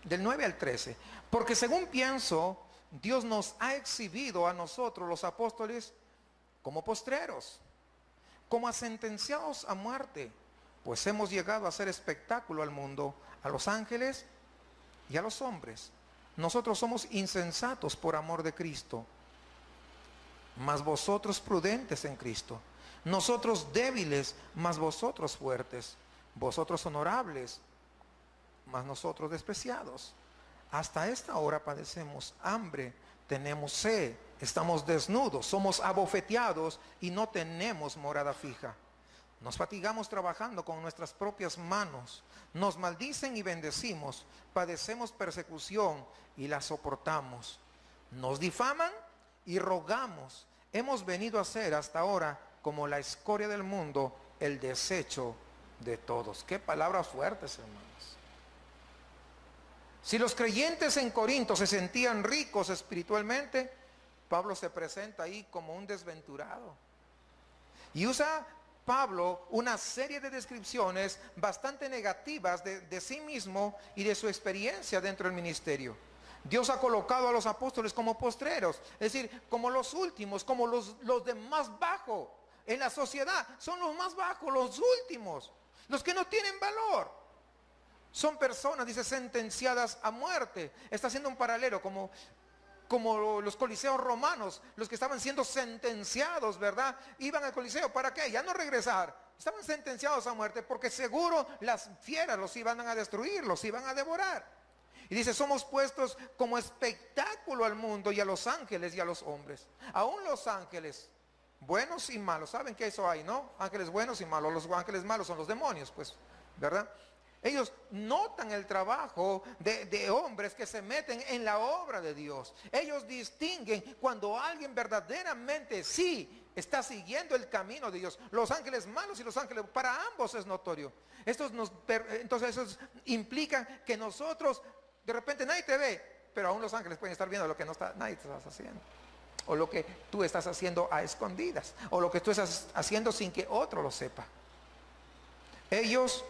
Del 9 al 13. Porque según pienso, Dios nos ha exhibido a nosotros los apóstoles como postreros, como a sentenciados a muerte, pues hemos llegado a hacer espectáculo al mundo, a los ángeles y a los hombres. Nosotros somos insensatos por amor de Cristo, mas vosotros prudentes en Cristo. Nosotros débiles, mas vosotros fuertes. vosotros honorables, mas nosotros despreciados. Hasta esta hora padecemos hambre, tenemos sed, estamos desnudos, somos abofeteados y no tenemos morada fija. Nos fatigamos trabajando con nuestras propias manos, nos maldicen y bendecimos, padecemos persecución y la soportamos. Nos difaman y rogamos. Hemos venido a ser hasta ahora como la escoria del mundo, el desecho de todos. Qué palabras fuertes, hermanos. Si los creyentes en Corinto se sentían ricos espiritualmente, Pablo se presenta ahí como un desventurado. Y usa Pablo una serie de descripciones bastante negativas de sí mismo y de su experiencia dentro del ministerio. Dios ha colocado a los apóstoles como postreros, es decir, como los últimos, como los de más bajo en la sociedad. Son los más bajos, los últimos, los que no tienen valor. Son personas, dice, sentenciadas a muerte. Está haciendo un paralelo como los coliseos romanos, los que estaban siendo sentenciados, ¿verdad? Iban al coliseo, ¿para qué? Ya no regresar. Estaban sentenciados a muerte porque seguro las fieras los iban a destruir, los iban a devorar. Y dice, somos puestos como espectáculo al mundo y a los ángeles y a los hombres. Aún los ángeles, buenos y malos, ¿saben que eso hay, no? Ángeles buenos y malos. Los ángeles malos son los demonios, pues, ¿verdad? Ellos notan el trabajo de hombres que se meten en la obra de Dios. Ellos distinguen cuando alguien verdaderamente sí está siguiendo el camino de Dios. Los ángeles malos y los ángeles, para ambos es notorio. Entonces eso implica que nosotros, de repente nadie te ve, pero aún los ángeles pueden estar viendo lo que nadie te está haciendo. O lo que tú estás haciendo a escondidas. O lo que tú estás haciendo sin que otro lo sepa. Ellos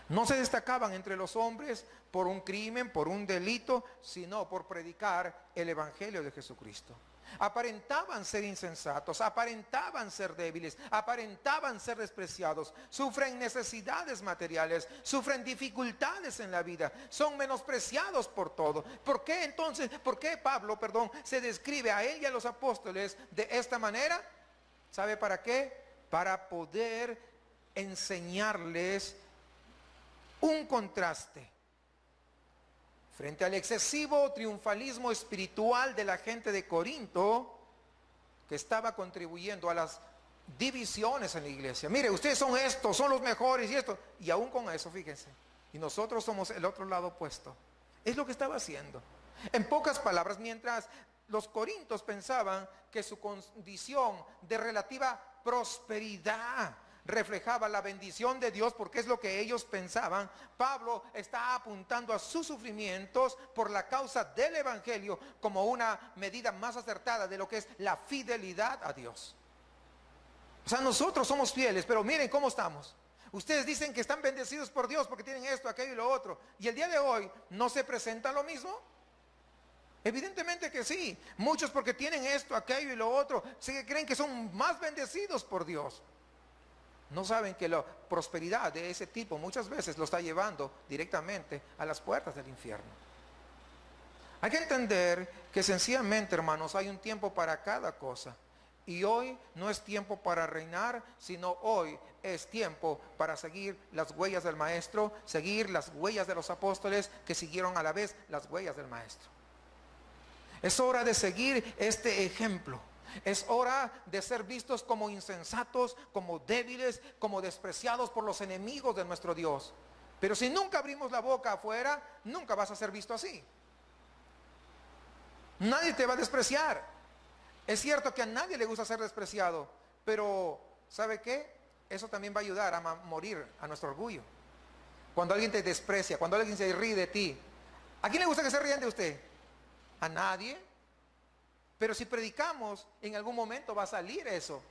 no se destacaban entre los hombres por un crimen, por un delito, sino por predicar el evangelio de Jesucristo. Aparentaban ser insensatos, aparentaban ser débiles, aparentaban ser despreciados, sufren necesidades materiales, sufren dificultades en la vida, son menospreciados por todo. ¿Por qué entonces, Pablo, se describe a él y a los apóstoles de esta manera? ¿Sabe para qué? Para poder enseñarles un contraste frente al excesivo triunfalismo espiritual de la gente de Corinto, que estaba contribuyendo a las divisiones en la iglesia. Mire, ustedes son estos, son los mejores y esto, y aún con eso, fíjense, y nosotros somos el otro lado opuesto. Es lo que estaba haciendo. En pocas palabras, mientras los corintios pensaban que su condición de relativa prosperidad reflejaba la bendición de Dios, porque es lo que ellos pensaban, Pablo está apuntando a sus sufrimientos por la causa del evangelio como una medida más acertada de lo que es la fidelidad a Dios. O sea, nosotros somos fieles, pero miren cómo estamos. Ustedes dicen que están bendecidos por Dios porque tienen esto, aquello y lo otro, y el día de hoy no se presenta lo mismo. Evidentemente que sí. Muchos, porque tienen esto, aquello y lo otro, se creen que son más bendecidos por Dios. No saben que la prosperidad de ese tipo muchas veces lo está llevando directamente a las puertas del infierno. Hay que entender que sencillamente, hermanos, hay un tiempo para cada cosa. Y hoy no es tiempo para reinar, sino hoy es tiempo para seguir las huellas del Maestro, seguir las huellas de los apóstoles que siguieron a la vez las huellas del Maestro. Es hora de seguir este ejemplo. Es hora de ser vistos como insensatos, como débiles, como despreciados por los enemigos de nuestro Dios. Pero si nunca abrimos la boca afuera, nunca vas a ser visto así. Nadie te va a despreciar. Es cierto que a nadie le gusta ser despreciado, pero ¿sabe qué? Eso también va a ayudar a morir a nuestro orgullo. Cuando alguien te desprecia, cuando alguien se ríe de ti, ¿a quién le gusta que se rían de usted? ¿A nadie? Pero si predicamos, en algún momento va a salir eso.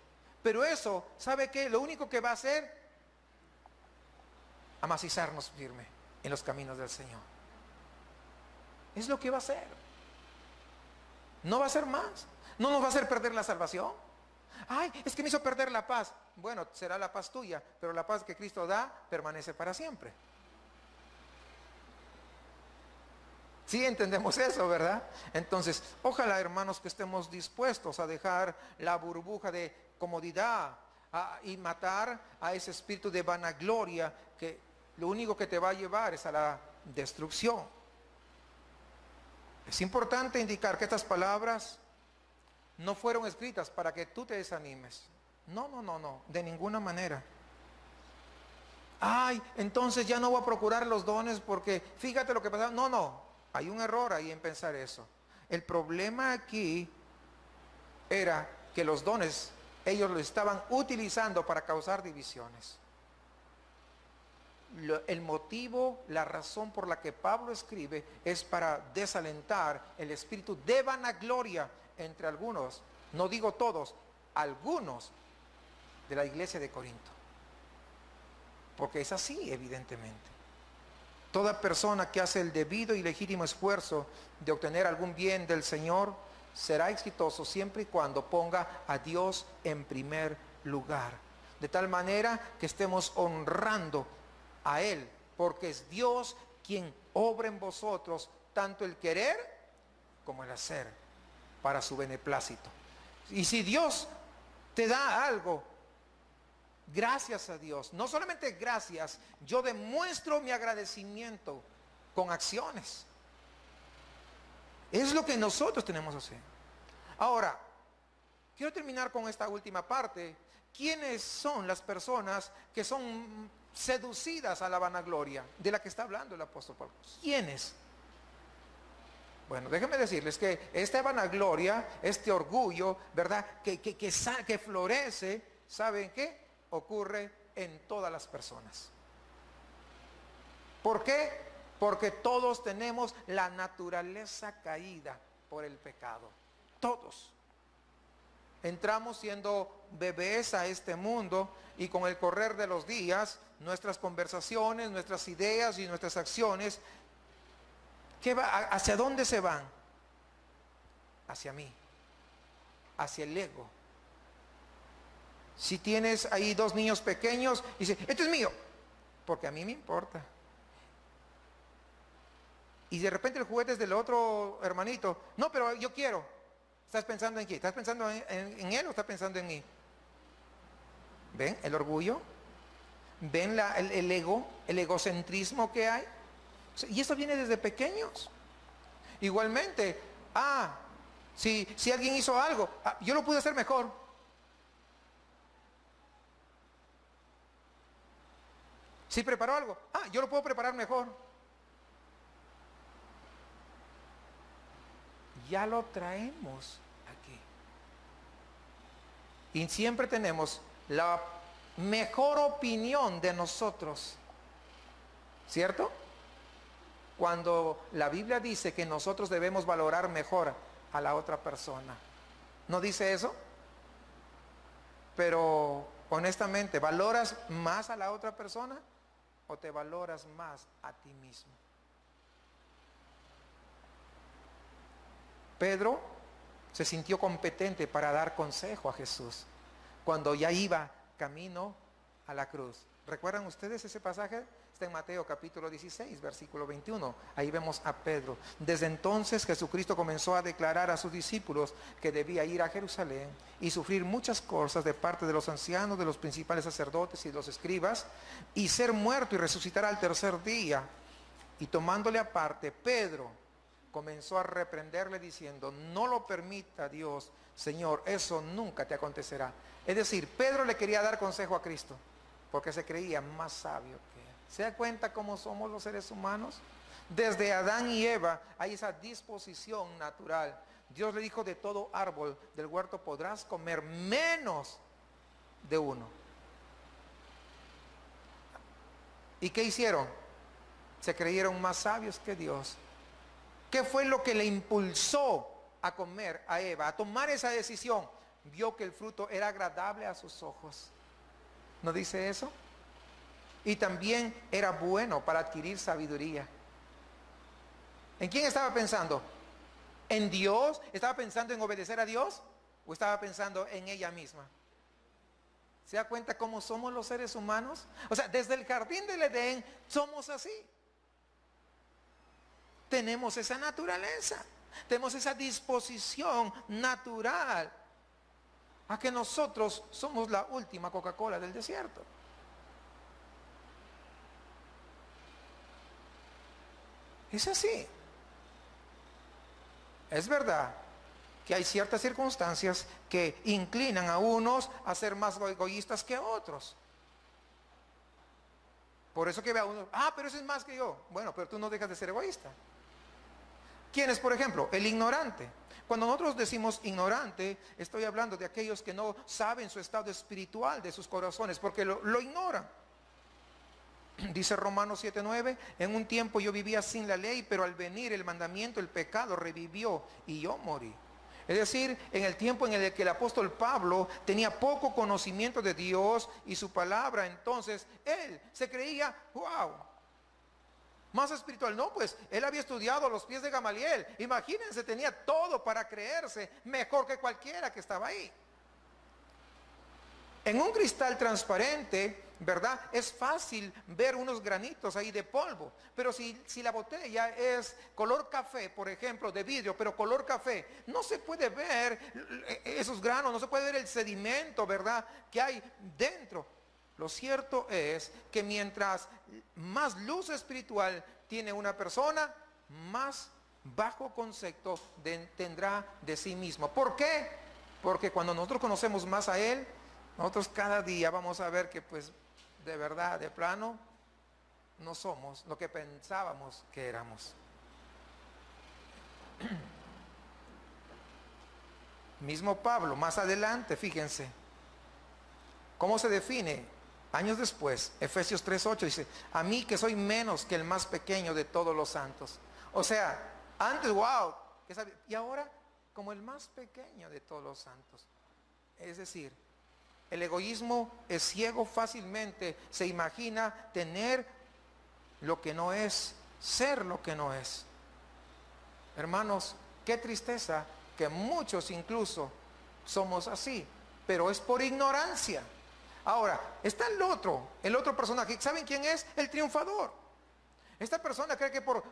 Pero eso, ¿sabe qué? Lo único que va a hacer, amacizarnos firme en los caminos del Señor. Es lo que va a hacer. No va a ser más. No nos va a hacer perder la salvación. Ay, es que me hizo perder la paz. Bueno, será la paz tuya, pero la paz que Cristo da permanece para siempre. Sí entendemos eso, ¿verdad? Entonces, ojalá, hermanos, que estemos dispuestos a dejar la burbuja de comodidad, y matar a ese espíritu de vanagloria que lo único que te va a llevar es a la destrucción. Es importante indicar que estas palabras no fueron escritas para que tú te desanimes. No, no, no, no, de ninguna manera. Ay, entonces ya no voy a procurar los dones porque fíjate lo que pasa. No, no, hay un error ahí en pensar eso. El problema aquí era que los dones ellos lo estaban utilizando para causar divisiones. El motivo, la razón por la que Pablo escribe es para desalentar el espíritu de vanagloria entre algunos, no digo todos, algunos de la iglesia de Corinto. Porque es así, evidentemente. Toda persona que hace el debido y legítimo esfuerzo de obtener algún bien del Señor será exitoso siempre y cuando ponga a Dios en primer lugar. De tal manera que estemos honrando a Él, porque es Dios quien obra en vosotros tanto el querer como el hacer para su beneplácito. Y si Dios te da algo, gracias a Dios, no solamente gracias, yo demuestro mi agradecimiento con acciones. Es lo que nosotros tenemos que hacer. Ahora, quiero terminar con esta última parte. ¿Quiénes son las personas que son seducidas a la vanagloria de la que está hablando el apóstol Pablo? ¿Quiénes? Bueno, déjenme decirles que esta vanagloria, este orgullo, ¿verdad? Que florece, ¿saben qué? Ocurre en todas las personas. ¿Por qué? Porque todos tenemos la naturaleza caída por el pecado. Todos. Entramos siendo bebés a este mundo y con el correr de los días, nuestras conversaciones, nuestras ideas y nuestras acciones, ¿hacia dónde se van? Hacia mí, hacia el ego. Si tienes ahí dos niños pequeños, dice, esto es mío, porque a mí me importa. Y de repente el juguete es del otro hermanito, no, pero yo quiero. ¿Estás pensando en qué? ¿Estás pensando en él o estás pensando en mí? ¿Ven el orgullo? ¿Ven el ego, el egocentrismo que hay? Y eso viene desde pequeños. Igualmente, si alguien hizo algo, yo lo pude hacer mejor. Si preparó algo, yo lo puedo preparar mejor. Ya lo traemos aquí. Y siempre tenemos la mejor opinión de nosotros. ¿Cierto? Cuando la Biblia dice que nosotros debemos valorar mejor a la otra persona. ¿No dice eso? Pero honestamente, ¿valoras más a la otra persona o te valoras más a ti mismo? Pedro se sintió competente para dar consejo a Jesús cuando ya iba camino a la cruz. ¿Recuerdan ustedes ese pasaje? Está en Mateo capítulo 16, versículo 21. Ahí vemos a Pedro. Desde entonces Jesucristo comenzó a declarar a sus discípulos que debía ir a Jerusalén y sufrir muchas cosas de parte de los ancianos, de los principales sacerdotes y de los escribas, y ser muerto y resucitar al tercer día. Y tomándole aparte, Pedro comenzó a reprenderle diciendo, no lo permita Dios, Señor, eso nunca te acontecerá. Es decir, Pedro le quería dar consejo a Cristo porque se creía más sabio que él. ¿Se da cuenta cómo somos los seres humanos? Desde Adán y Eva hay esa disposición natural. Dios le dijo, de todo árbol del huerto podrás comer menos de uno. ¿Y qué hicieron? Se creyeron más sabios que Dios. ¿Qué fue lo que le impulsó a comer a Eva, a tomar esa decisión? Vio que el fruto era agradable a sus ojos. ¿No dice eso? Y también era bueno para adquirir sabiduría. ¿En quién estaba pensando? ¿En Dios? ¿Estaba pensando en obedecer a Dios? ¿O estaba pensando en ella misma? ¿Se da cuenta cómo somos los seres humanos? O sea, desde el jardín del Edén somos así. Tenemos esa naturaleza, tenemos esa disposición natural a que nosotros somos la última Coca-Cola del desierto. Es así. Es verdad que hay ciertas circunstancias que inclinan a unos a ser más egoístas que a otros. Por eso que ve a uno, pero ese es más que yo. Bueno, pero tú no dejas de ser egoísta. ¿Quién es, por ejemplo? El ignorante. Cuando nosotros decimos ignorante, estoy hablando de aquellos que no saben su estado espiritual de sus corazones, porque lo ignoran. Dice Romanos 7:9, en un tiempo yo vivía sin la ley, pero al venir el mandamiento, el pecado revivió y yo morí. Es decir, en el tiempo en el que el apóstol Pablo tenía poco conocimiento de Dios y su palabra, entonces él se creía, wow, más espiritual. No, pues él había estudiado a los pies de Gamaliel. Imagínense, tenía todo para creerse mejor que cualquiera que estaba ahí. En un cristal transparente, ¿verdad? Es fácil ver unos granitos ahí de polvo, pero si la botella es color café, por ejemplo, de vidrio, pero color café, no se puede ver esos granos, no se puede ver el sedimento, ¿verdad?, que hay dentro. Lo cierto es que mientras más luz espiritual tiene una persona, más bajo concepto tendrá de sí mismo. ¿Por qué? Porque cuando nosotros conocemos más a Él, nosotros cada día vamos a ver que pues de verdad, de plano, no somos lo que pensábamos que éramos. Mismo Pablo, más adelante, fíjense, ¿cómo se define? Años después, Efesios 3:8 dice, a mí que soy menos que el más pequeño de todos los santos. O sea, antes, wow, y ahora como el más pequeño de todos los santos. Es decir, el egoísmo es ciego fácilmente, se imagina tener lo que no es, ser lo que no es. Hermanos, qué tristeza que muchos incluso somos así, pero es por ignorancia. Ahora, está el otro personaje, ¿saben quién es? El triunfador. Esta persona cree que por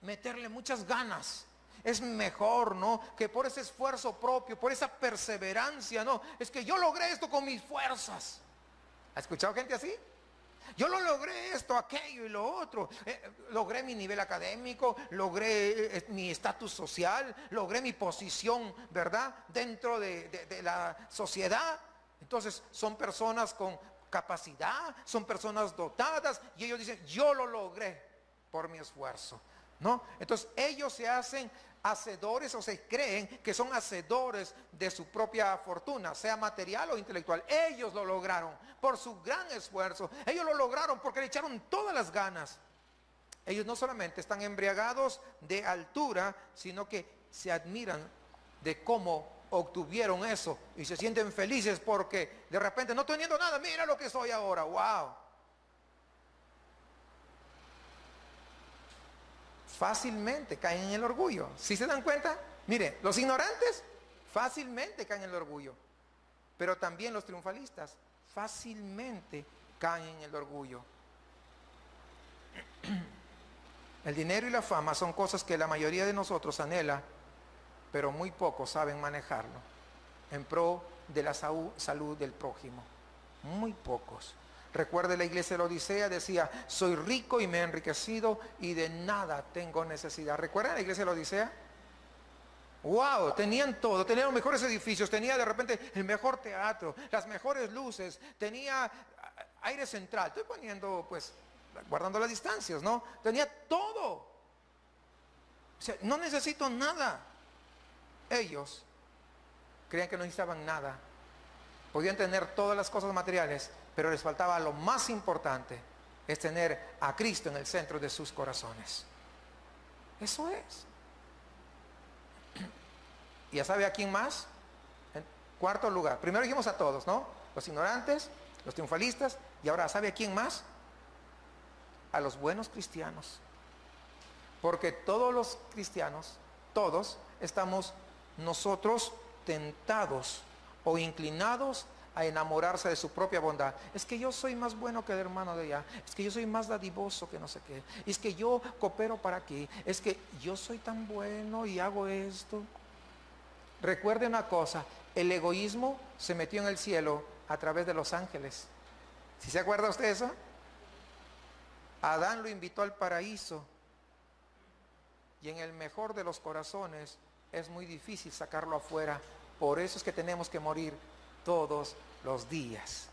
meterle muchas ganas es mejor, ¿no?, que por ese esfuerzo propio, por esa perseverancia, ¿no? Es que yo logré esto con mis fuerzas. ¿Ha escuchado gente así? Yo lo logré esto, aquello y lo otro. Logré mi nivel académico, logré mi estatus social, logré mi posición, ¿verdad?, dentro de la sociedad. Entonces son personas con capacidad, son personas dotadas y ellos dicen, yo lo logré por mi esfuerzo, ¿no? Entonces ellos se hacen hacedores o se creen que son hacedores de su propia fortuna, sea material o intelectual. Ellos lo lograron por su gran esfuerzo, ellos lo lograron porque le echaron todas las ganas. Ellos no solamente están embriagados de altura, sino que se admiran de cómo obtuvieron eso y se sienten felices porque de repente no teniendo nada, mira lo que soy ahora, wow. Fácilmente caen en el orgullo. ¿Sí se dan cuenta? Mire, los ignorantes fácilmente caen en el orgullo, pero también los triunfalistas fácilmente caen en el orgullo. El dinero y la fama son cosas que la mayoría de nosotros anhela, pero muy pocos saben manejarlo en pro de la salud del prójimo. Muy pocos. Recuerde, la iglesia de la Odisea decía, soy rico y me he enriquecido y de nada tengo necesidad. ¿Recuerdan la iglesia de la Odisea? Wow, tenían todo, tenían los mejores edificios, tenía de repente el mejor teatro, las mejores luces, tenía aire central. Estoy poniendo, pues, guardando las distancias, ¿no? Tenía todo. O sea, no necesito nada. Ellos creían que no necesitaban nada. Podían tener todas las cosas materiales, pero les faltaba lo más importante, es tener a Cristo en el centro de sus corazones. Eso es. ¿Y ya sabe a quién más? En cuarto lugar. Primero dijimos a todos, ¿no? Los ignorantes, los triunfalistas, y ahora ¿sabe a quién más? A los buenos cristianos. Porque todos los cristianos, todos estamos nosotros tentados o inclinados a enamorarse de su propia bondad. Es que yo soy más bueno que el hermano de allá, es que yo soy más dadivoso que no sé qué, es que yo coopero para aquí, es que yo soy tan bueno y hago esto. Recuerde una cosa, El egoísmo se metió en el cielo a través de los ángeles. ¿Sí se acuerda usted eso? Adán lo invitó al paraíso y en el mejor de los corazones es muy difícil sacarlo afuera. Por eso es que tenemos que morir todos los días.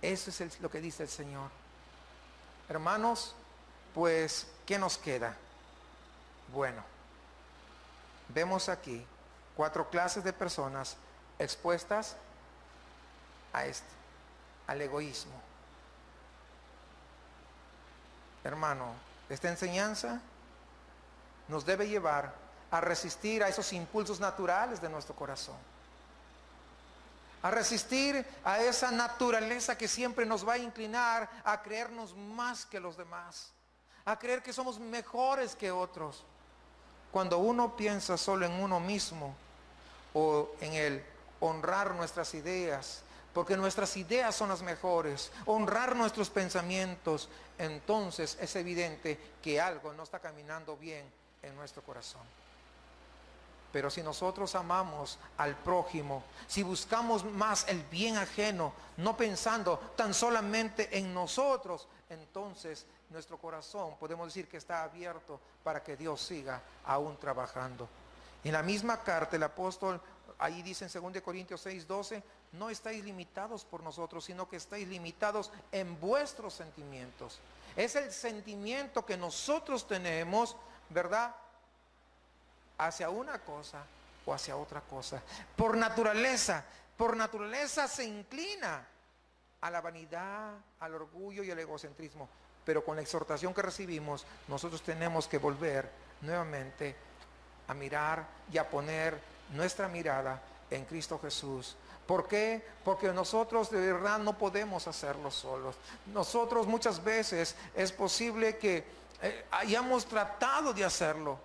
Eso es lo que dice el Señor. Hermanos, pues, ¿qué nos queda? Bueno, vemos aquí 4 clases de personas expuestas al egoísmo. Hermano, esta enseñanza nos debe llevar a resistir a esos impulsos naturales de nuestro corazón, a resistir a esa naturaleza que siempre nos va a inclinar a creernos más que los demás, a creer que somos mejores que otros. Cuando uno piensa solo en uno mismo o en el honrar nuestras ideas, porque nuestras ideas son las mejores, honrar nuestros pensamientos, entonces es evidente que algo no está caminando bien en nuestro corazón. Pero si nosotros amamos al prójimo, si buscamos más el bien ajeno, no pensando tan solamente en nosotros, entonces nuestro corazón podemos decir que está abierto para que Dios siga aún trabajando. En la misma carta el apóstol ahí dice en 2 Corintios 6:12, no estáis limitados por nosotros, sino que estáis limitados en vuestros sentimientos. Es el sentimiento que nosotros tenemos, ¿verdad?, hacia una cosa o hacia otra cosa. Por naturaleza se inclina a la vanidad, al orgullo y al egocentrismo. Pero con la exhortación que recibimos, nosotros tenemos que volver nuevamente a mirar y a poner nuestra mirada en Cristo Jesús. ¿Por qué? Porque nosotros de verdad no podemos hacerlo solos. Nosotros muchas veces es posible que hayamos tratado de hacerlo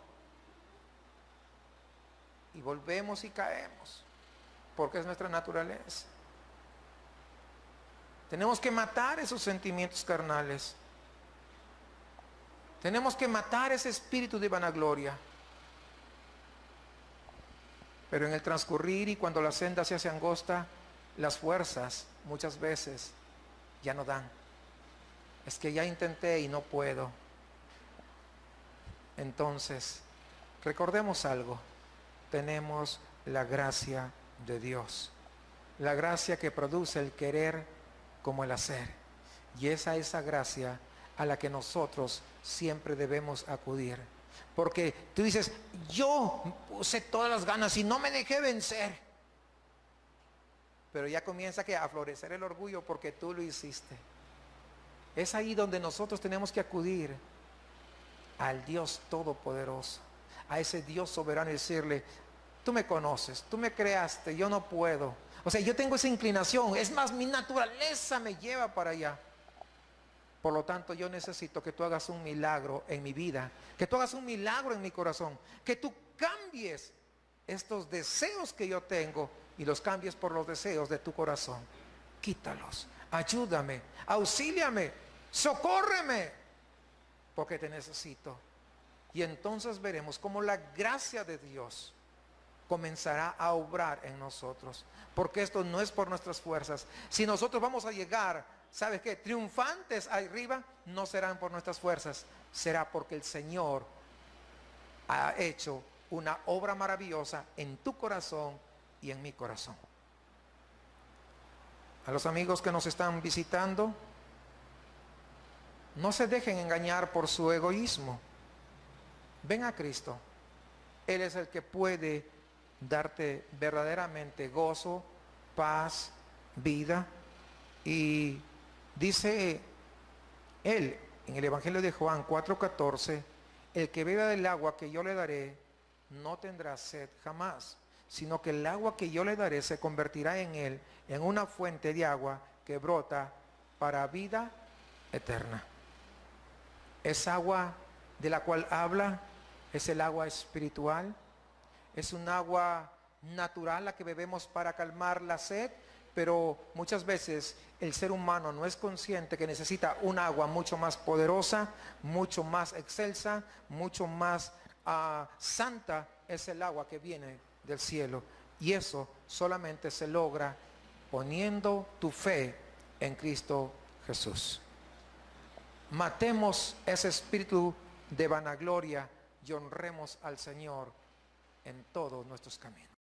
y volvemos y caemos, porque es nuestra naturaleza. Tenemos que matar esos sentimientos carnales. Tenemos que matar ese espíritu de vanagloria. Pero en el transcurrir y cuando la senda se hace angosta, las fuerzas muchas veces ya no dan. Es que ya intenté y no puedo. Entonces, recordemos algo. Tenemos la gracia de Dios. La gracia que produce el querer como el hacer. Y es a esa gracia a la que nosotros siempre debemos acudir. Porque tú dices, yo puse todas las ganas y no me dejé vencer. Pero ya comienza a florecer el orgullo porque tú lo hiciste. Es ahí donde nosotros tenemos que acudir al Dios Todopoderoso, a ese Dios soberano y decirle, tú me conoces, tú me creaste, yo no puedo. O sea, yo tengo esa inclinación, es más, mi naturaleza me lleva para allá. Por lo tanto, yo necesito que tú hagas un milagro en mi vida, que tú hagas un milagro en mi corazón, que tú cambies estos deseos que yo tengo y los cambies por los deseos de tu corazón. Quítalos, ayúdame, auxíliame, socórreme, porque te necesito. Y entonces veremos cómo la gracia de Dios comenzará a obrar en nosotros, porque esto no es por nuestras fuerzas. Si nosotros vamos a llegar, ¿sabes qué?, triunfantes arriba, no serán por nuestras fuerzas, será porque el Señor ha hecho una obra maravillosa en tu corazón y en mi corazón. A los amigos que nos están visitando, no se dejen engañar por su egoísmo. Ven a Cristo. Él es el que puede darte verdaderamente gozo, paz, vida. Y dice él en el Evangelio de Juan 4:14, el que beba del agua que yo le daré no tendrá sed jamás, sino que el agua que yo le daré se convertirá en él en una fuente de agua que brota para vida eterna. Esa agua de la cual habla es el agua espiritual, es un agua natural la que bebemos para calmar la sed, pero muchas veces el ser humano no es consciente que necesita un agua mucho más poderosa, mucho más excelsa, mucho más santa, es el agua que viene del cielo. Y eso solamente se logra poniendo tu fe en Cristo Jesús. Matemos ese espíritu de vanagloria y honremos al Señor en todos nuestros caminos.